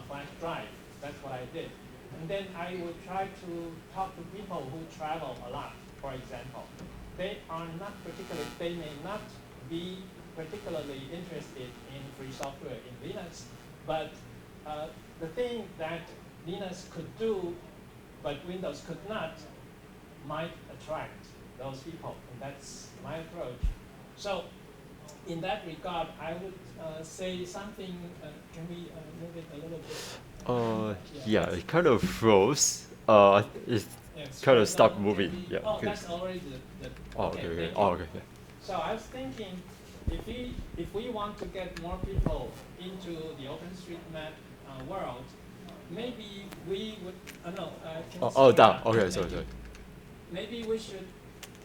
flash drive. That's what I did. And then I would try to talk to people who travel a lot, for example. They may not be particularly interested in free software in Linux, but the thing that Linux could do, but Windows could not, might attract those people, and that's my approach. So in that regard, I would say something, can we move it a little bit? Yeah, it kind of froze. It's kind of stopped moving. Yeah. Oh, Okay. that's already the Oh, okay. thank you. Oh, okay. Yeah. So I was thinking, if we want to get more people into the OpenStreetMap world, maybe we would. No. Can you Oh, see down. that? Okay, Maybe- sorry. Maybe we should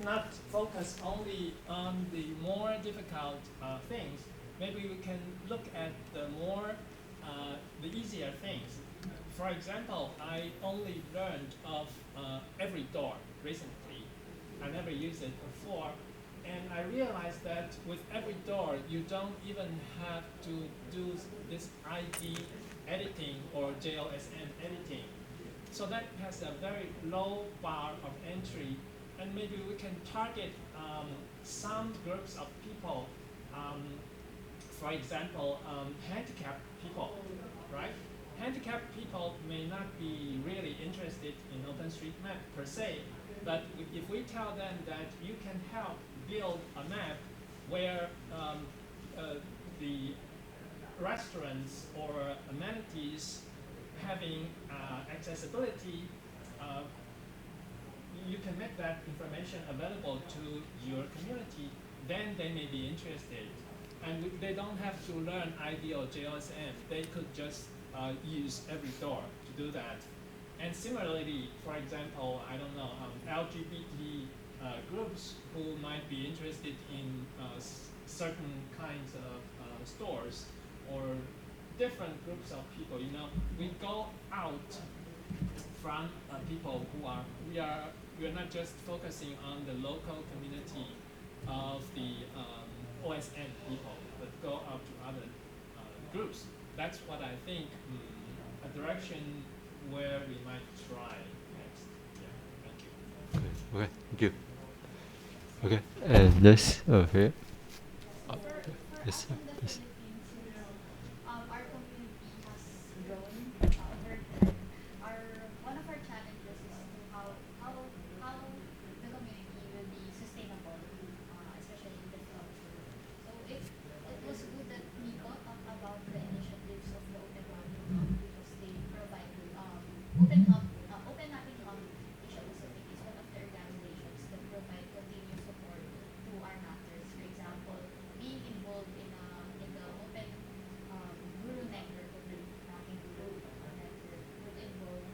not focus only on the more difficult things, maybe we can look at the easier things. For example, I only learned of every door recently. I never used it before. And I realized that with every door, you don't even have to do this ID editing or JLSN editing. So that has a very low bar of entry, and maybe we can target some groups of people. Um, for example, handicapped people, right? Handicapped people may not be really interested in OpenStreetMap per se, but if we tell them that you can help build a map where uh, the restaurants or amenities having accessibility, uh, you can make that information available to your community, then they may be interested. And they don't have to learn ID or JSM. They could just use every door to do that. And similarly, for example, I don't know, LGBT groups who might be interested in certain kinds of stores or different groups of people. We go out from people who are we are not just focusing on the local community of the OSN people, but go out to other groups. That's what I think a direction where we might try next. Yeah, thank you. Okay, thank you. Okay, and next, here. For Yes, us sir. in the Yes. Philippines, our community has grown. One of our challenges is to how the community will be sustainable, especially in the future. So it was good that Nico talked about the initiatives of the Open Mapping Hub because they provide Open Mapping Hub Asia Pacific is one of the organizations that provide continuous support to our matters. For example, being involved in the open guru network, open mapping guru network would involve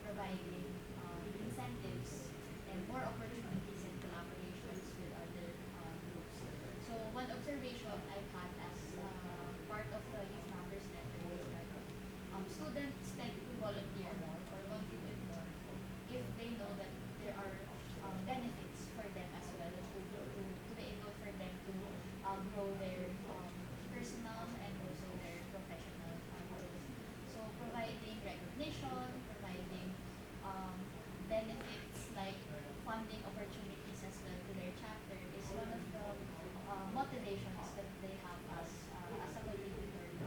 providing incentives and more opportunities and collaborations with other groups. So one observation I've had as part of the Youth Matters network is that students tend to volunteer more or contribute more if they know that there are benefits for them as well to be able for them to grow their personal and also their professional growth. So providing recognition, providing benefits like funding opportunities as well to their chapter is one of the motivations that they have as a contributor to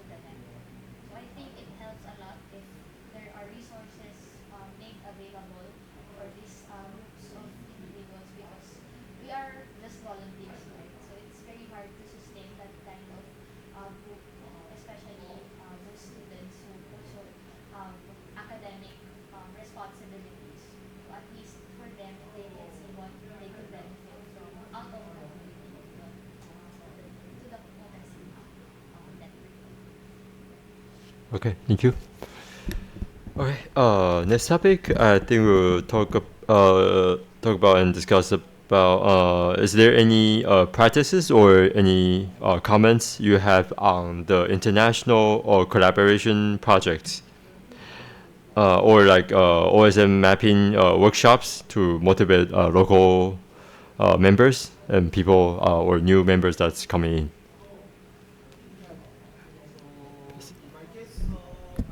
the network. So I think it helps a lot if there are resources made available for these groups of individuals because we are just volunteers, right? So it's very hard to sustain that kind of group, especially those students who also have academic responsibilities. So at least for them, they can see what they could benefit from out of the community to the OpenSea network. Okay, thank you. Okay, next topic, I think we'll talk about and discuss about, is there any practices or any comments you have on the international or collaboration projects? Or like OSM mapping workshops to motivate local members and people or new members that's coming in. In my case,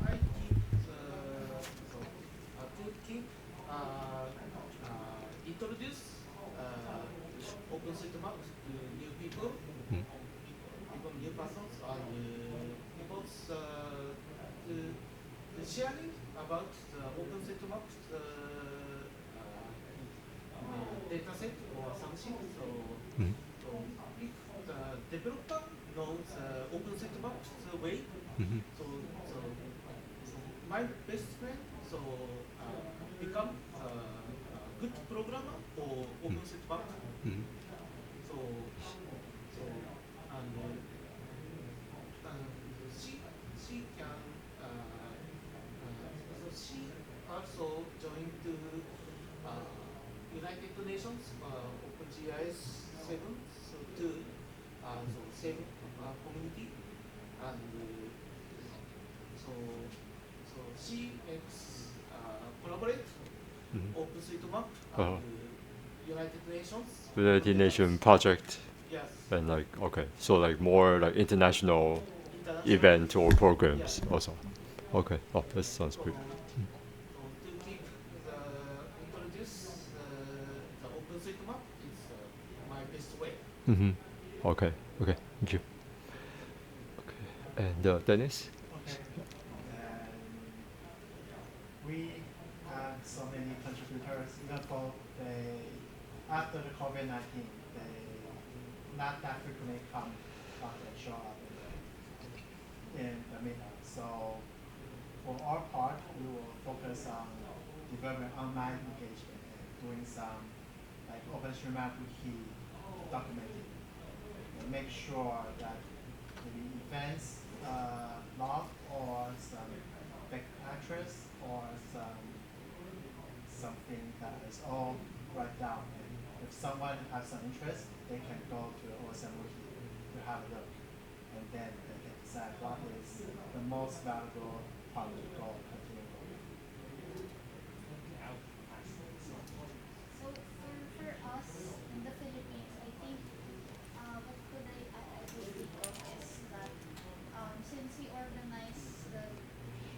I did toolkit introduce OpenStreetMap to new people, people new persons, and people's the sharing about the OpenStreetMap data set or something. So if the developer knows OpenStreetMap way, so my best friend become good programmer for OpenStreetMap. So so and she can so she also joined to United Nations OpenGIS 7 so to so same community and so so she makes collaborate OpenStreetMap and Uh-huh. United Nations United Nation project yes and like okay, so like more like international international event or programs yeah. also. Okay. Oh, that sounds So, great. so to keep the introduce the OpenStreetMap is my best way. Mm-hmm. Okay. Okay. Thank you. Okay. And Dennis. Okay. And we have so many contributors, even for after the COVID-19, they not that frequently come up and show up in the meetup. So for our part, we will focus on developing online engagement and doing some like OpenStreetMap wiki documenting and make sure that maybe events log or some backpatches or something that is all right down. And if someone has some interest, they can go to the OSM wiki to have a look, and then they can decide what is the most valuable part to go continue going. So for us in the Philippines, I think what could I would think of is that since we organize the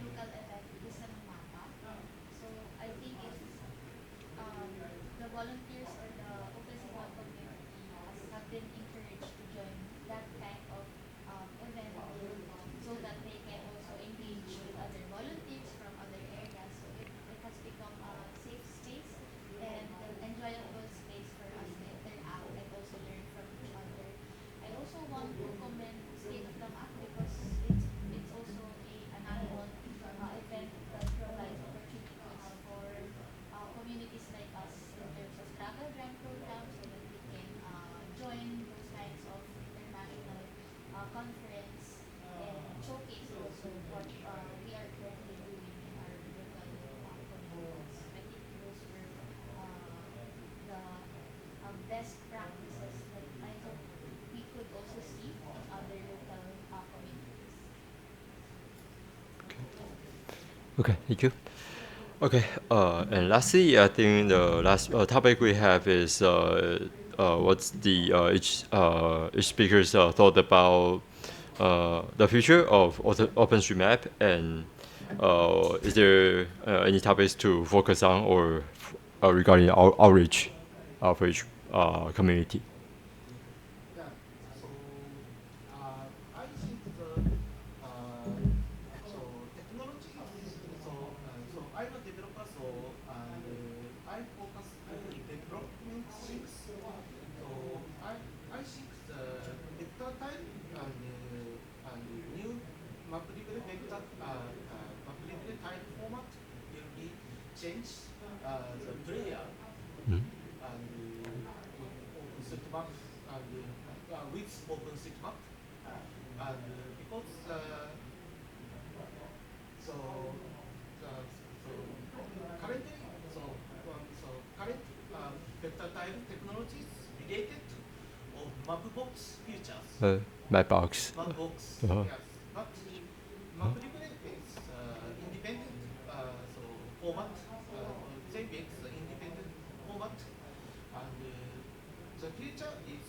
local event Isa ng Mapa, so I think if the volunteers or the open Sigma community have been encouraged to join that kind of event so that they can also engage with other volunteers from other areas. So it has become a safe space and an enjoyable space for us to interact and also learn from each other. I also want to commend State of the Map because it's also an annual event that provides opportunities for communities like us in terms of travel grant programs so that we can join those kinds of international conference and showcase also what we are currently doing in our local communities. I think those were the best practices that I hope we could also see in other local communities. Okay. Thank you. Okay. And lastly, I think the last topic we have is what's the each speaker's thought about the future of OpenStreetMap, and is there any topics to focus on or regarding outreach for each community? Yeah. So I think the so technology so I'm a developer I focus on development things. So I think the vector time and new map library vector map library time format will be changed the player and OpenStreetMap and with OpenStreetMap and because so so currently so current vector time technologies related of Mapbox features. Mapbox. Mapbox, Uh-huh. yes, but MapLibrary is independent so format. They make the independent format, and the feature is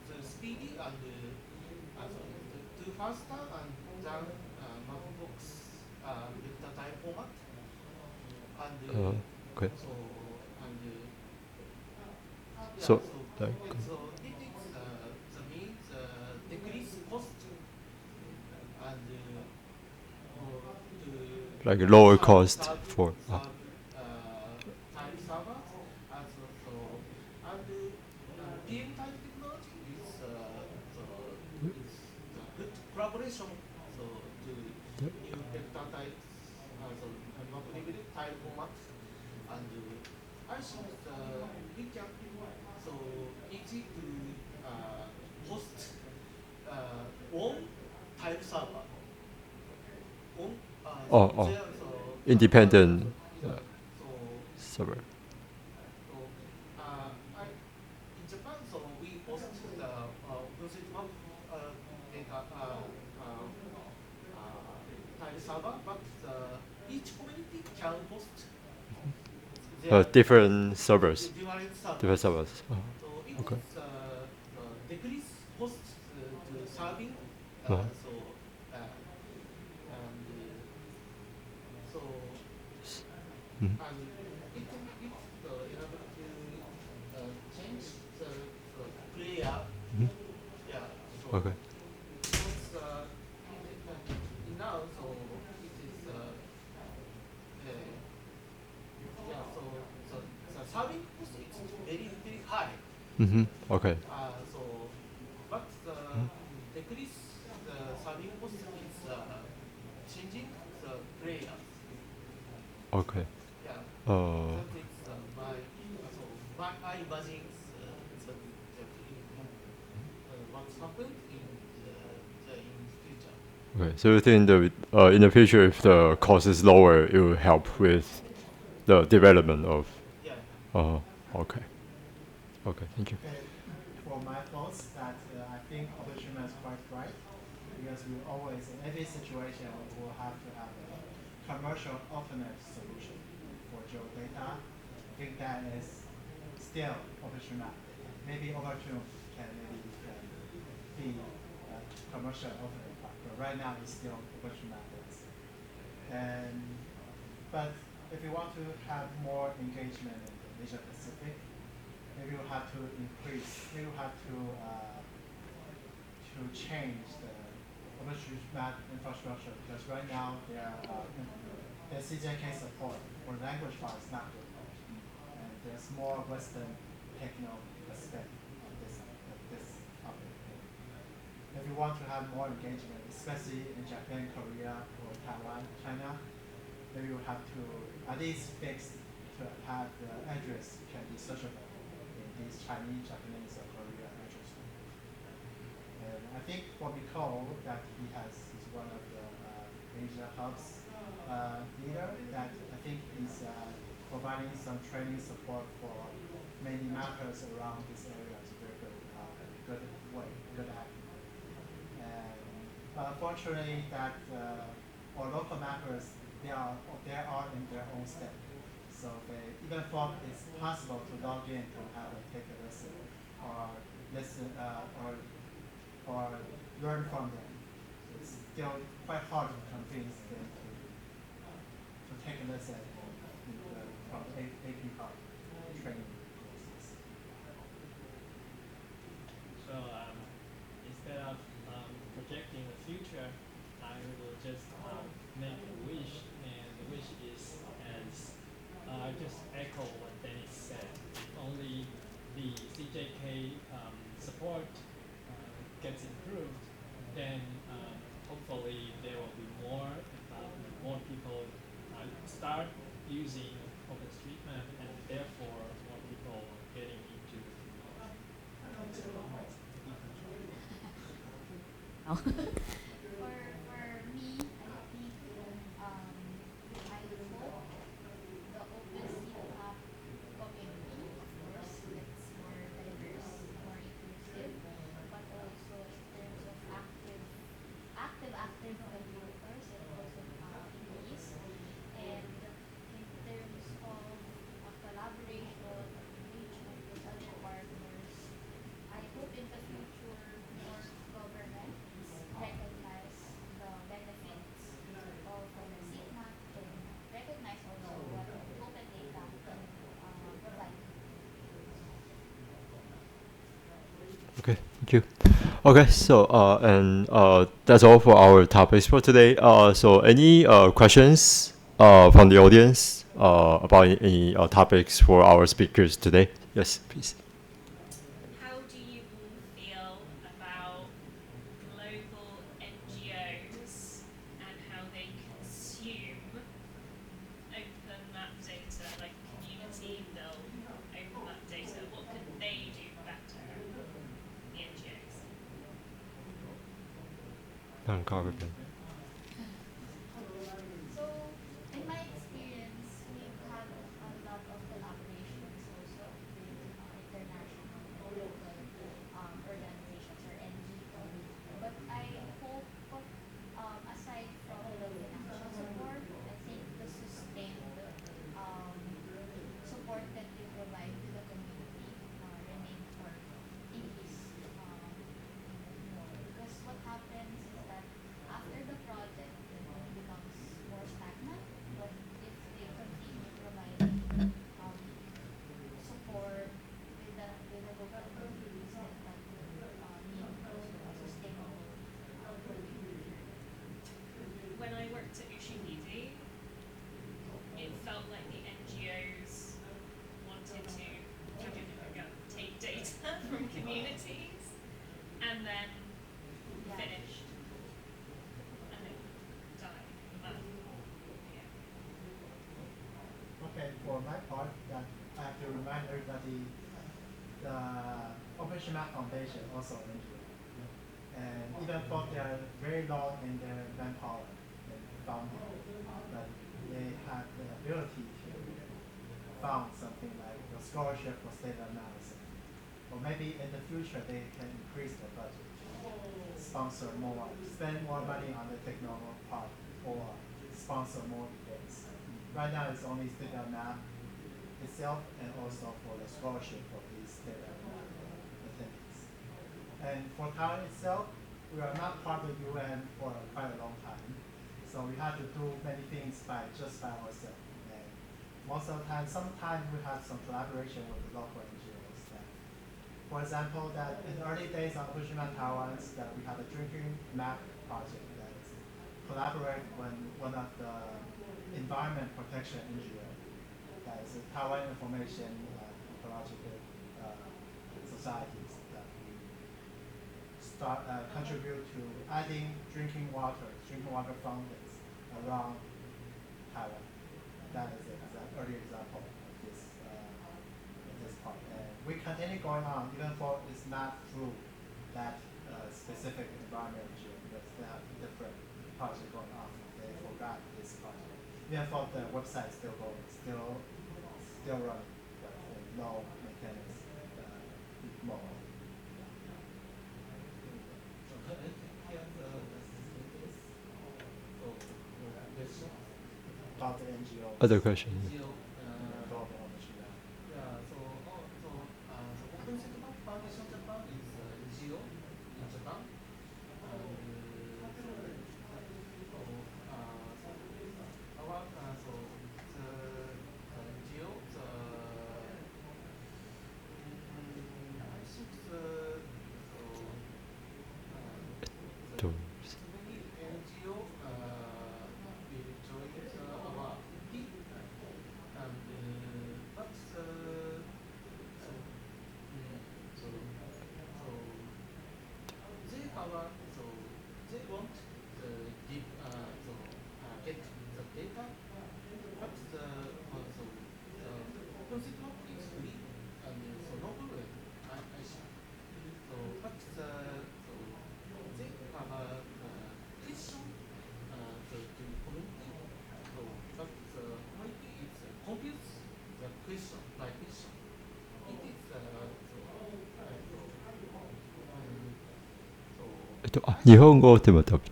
the speedy and too faster and than Mapbox vector time format, and Okay. so and yeah, So, so it is the means decrease cost and to like lower cost serve for. time servers as so and PM time technology is the good collaboration so to new vector types so MapLibrary time format and I think we can so easy to host own time server on Oh, there, so independent. server. So, in Japan, so we host the OpenStreetMap data tile server, but each community can host their Different servers. different servers. Different servers. So it Okay. is decrease host to serving. Uh-huh. So and so Mhm. and it able to change the player. Mhm. Yeah. So Okay. it's now so it is yeah. So the serving cost is very high. Mm-hmm. Okay. So but the decrease the serving cost is changing the players. Okay. Yeah. Uh, That is my I imagine what's happened in future. okay. So you think in the future, if the cost is lower, it will help with the development of. Yeah. Okay. Okay. Thank you. Okay, for my thoughts, that I think Obershima is quite right, because we always, in every situation, we will have to have a commercial alternate solution for geodata. I think that is still Obershima. Maybe Overtune can be a commercial alternate, but right now it's still Obershima. And but if you want to have more engagement in the Asia Pacific, maybe we'll have to increase, maybe we'll have to change the OpenStreetMap infrastructure, because right now the CJK support for language file is not good enough. And there's more Western techno aspect of this topic. If you want to have more engagement, especially in Japan, Korea, or Taiwan, China, maybe you have to at least fix to have the address can be searchable in these Chinese, Japanese, or Korean address. And I think for Nicole, that he's one of the Asia hubs leader, that I think is providing some training support for many mappers around this area is very good way, good act. And unfortunately, that our local mappers, they are in their own step. So they even thought it's possible to log in to have a take a lesson or listen or learn from them. It's still quite hard to convince them to take a lesson from the AP Hub training courses. So instead of projecting the future, I will just make a wish, and the wish is as just echo what Dennis said. If only the CJK support gets improved, then hopefully there will be more people start using OpenStreetMap, and therefore more people getting into. Okay, thank you. Okay, so that's all for our topics for today. So any questions from the audience about any topics for our speakers today? Yes, please. How do you all feel about global NGOs and how they consume open map data, like community built open map data? What could they do better, the NGOs? Non-government. So, in my experience, we've had a lot of my part, that I have to remind everybody the OpenShiMap Foundation also NGO. And even though they are very low in their manpower and funding, but they have the ability to found something like a scholarship for data analysis. Or maybe in the future they can increase the budget, sponsor more, spend more money on the technical part, or sponsor more events. Right now it's only data map itself and also for the scholarship for these data map attendees. And for Taiwan itself, we are not part of UN for quite a long time. So we had to do many things just by ourselves. And most of the time, sometimes we have some collaboration with the local NGOs. For example, that in the early days of Fukushima Taiwan, that we had a drinking map project that collaborate with one of the environment protection NGO, that is Taiwan Information Ecological Societies, that we contribute to adding drinking water fountains around Taiwan. That is an early example of this part. And we continue going on, even though it's not through that specific environment NGO, because they have different projects going on. They forgot this project. Even though the website is still going, still running, but no maintenance more. About the NGO. Other question.日本語でも多分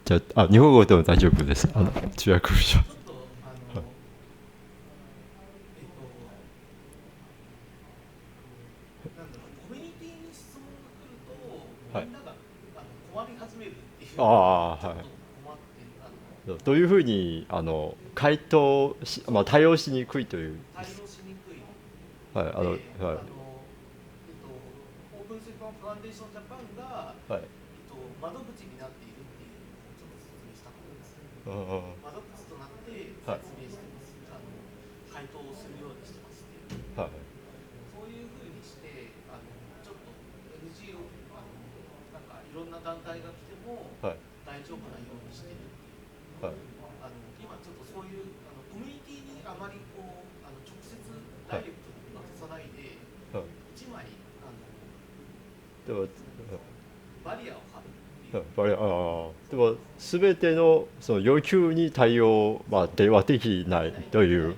日本語でも大丈夫です。通訳します。どういうふうに回答し、対応しにくいという。対応しにくい。オープンセキュリティファンデーションジャパンが、窓口になっているっていうのをちょっと説明したかったです。窓口となって説明してます。回答をするようにしてますっていう。そういうふうにして、ちょっと NGO なんかいろんな団体が来ても大丈夫なようにしてるっていう。今ちょっとそういうコミュニティにあまりこう直接ダイレクトに渡さないで、一枚バリアを張る。でも全てのその要求に対応ではできないという。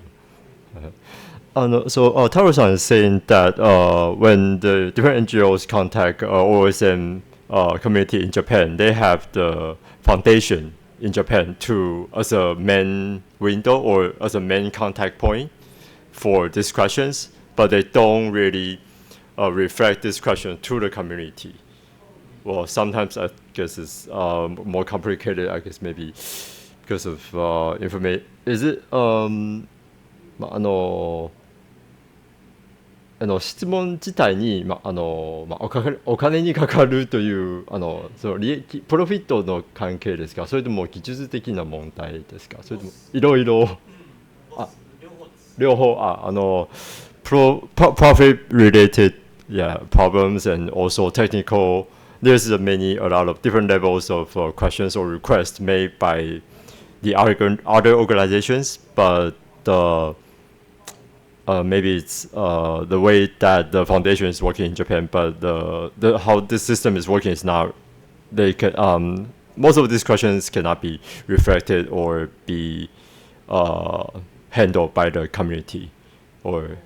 So Taro-san is saying that when the different NGOs contact OSM community in Japan, they have the foundation in Japan to as a main window or as a main contact point for these questions, but they don't really reflect this question to the community. Well, sometimes I guess it's more complicated. I guess maybe because of information. Is it 質問自体に、お金にかかるというその利益プロフィットの関係ですか、それとも技術的な問題ですか、それともいろいろ両方profit related problems and also technical. There's a lot of different levels of questions or requests made by the other organizations, but maybe it's the way that the foundation is working in Japan, but the how the system is working is not. They can most of these questions cannot be reflected or be handled by the community, or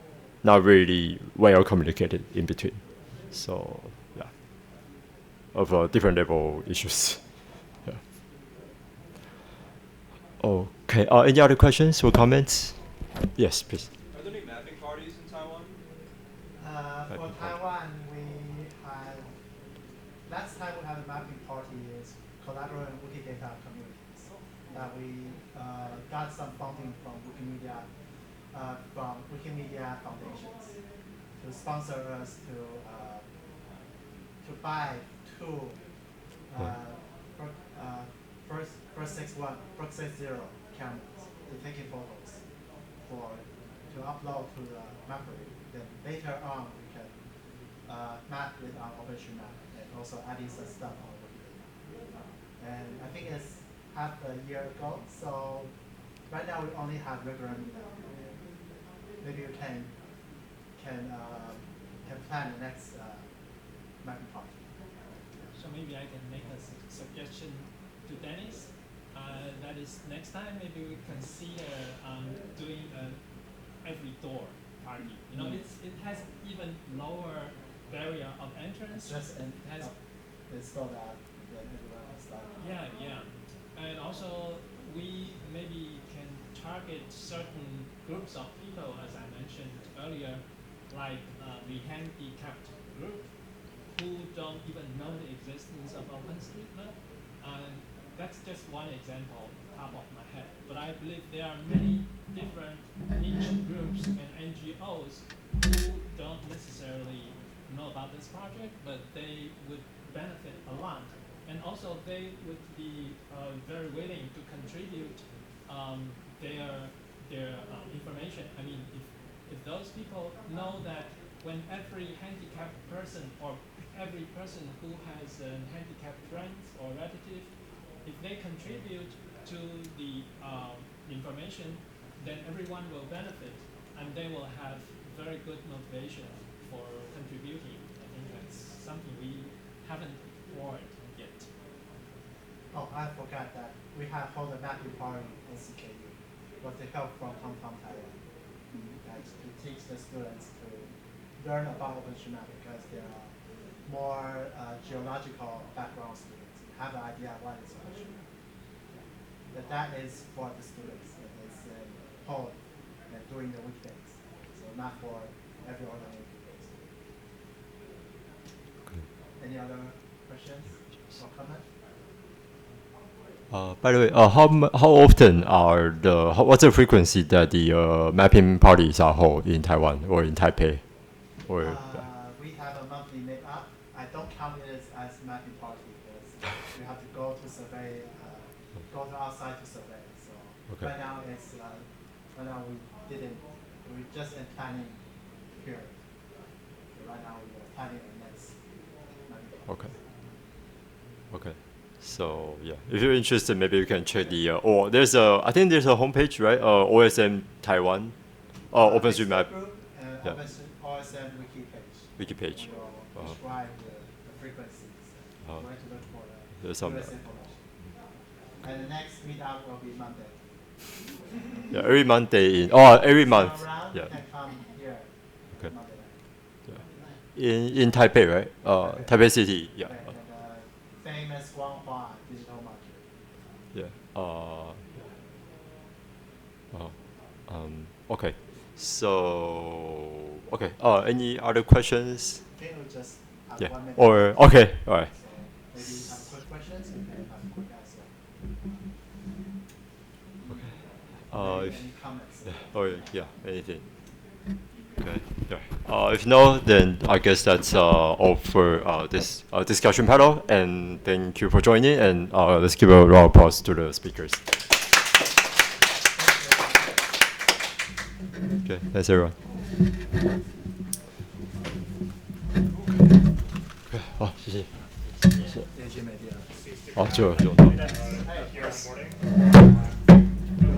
not really well communicated in between. So yeah, of different level issues. Yeah. Okay. Any other questions or comments? Yes, please. Are there any mapping parties in Taiwan? For Taiwan, we had last time we had a mapping party is collaborating with Wikidata communities. That we got some funding from Wikimedia foundations to sponsor us to buy two Proxy Zero cameras to taking photos to upload to the mappery. Then later on we can map with our OpenStreetMap and also adding some stuff on Wikipedia. And I think it's half a year ago. So right now we only have regular meetup. Maybe you can plan the next mapping party. So maybe I can make a suggestion to Dennis. That is, next time maybe we consider doing an every door party. You know, it has even lower barrier of entrance. Just and has install that, then everyone has that. yeah, and also we maybe can target certain groups of people, as I mentioned earlier, like the handicapped group, who don't even know the existence of OpenStreetMap. That's just one example, top of my head. But I believe there are many different niche groups and NGOs who don't necessarily know about this project, but they would benefit a lot. And also they would be very willing to contribute their information. I mean, if those people know that when every handicapped person or every person who has a handicapped friend or relative, if they contribute to the information, then everyone will benefit, and they will have very good motivation for contributing. I think that's something we haven't explored yet. Oh, I forgot that we have held a mapping party in CKU with the help from Tom Taiwan, to teach the students to learn about OpenStreetMap, because there are more geological background students have an idea what is OpenStreetMap. But that is for the students. It's home and doing the weekdays, so not for every ordinary weekdays. Any other questions or comments? By the way, how often are what's the frequency that the mapping parties are held in Taiwan or in Taipei? Or We have a monthly meetup. I don't count it as mapping party because we have to go to survey, go to outside to survey. So okay. right now we just in planning period. So right now we are planning the next mapping party. Okay. Okay. So yeah, if you're interested, maybe you can check the or I think there's a homepage, right? OSM Taiwan, OpenStreetMap. Yeah. OSM wiki page. Wiki page. We'll describe the frequencies. Where to look for the There's some. US information. And the next meetup will be Monday. Yeah, every Monday every month. Around, Yeah. you can come here. Okay. Monday night. In Taipei, right? Taipei City. Yeah. Okay, and famous Guanghua digital market. Yeah. Okay. So okay. Any other questions? Okay, we'll just have Yeah. 1 minute. Or okay. All right. So maybe you have quick questions and then have a quick answer. Okay. Any comments? Yeah. Anything. Okay. Yeah. If no, then I guess that's all for this discussion panel. And thank you for joining. And let's give a round of applause to the speakers. Okay. Thanks, everyone. Okay. 好，谢谢。好，就。 Here in the morning.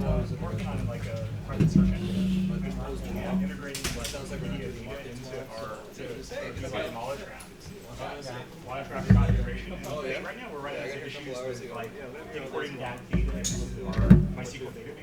I was working on like a private search engine. integrating social media data into our knowledge graph. A lot of traffic integration. Right now we're running into issues with like importing that data into our MySQL database.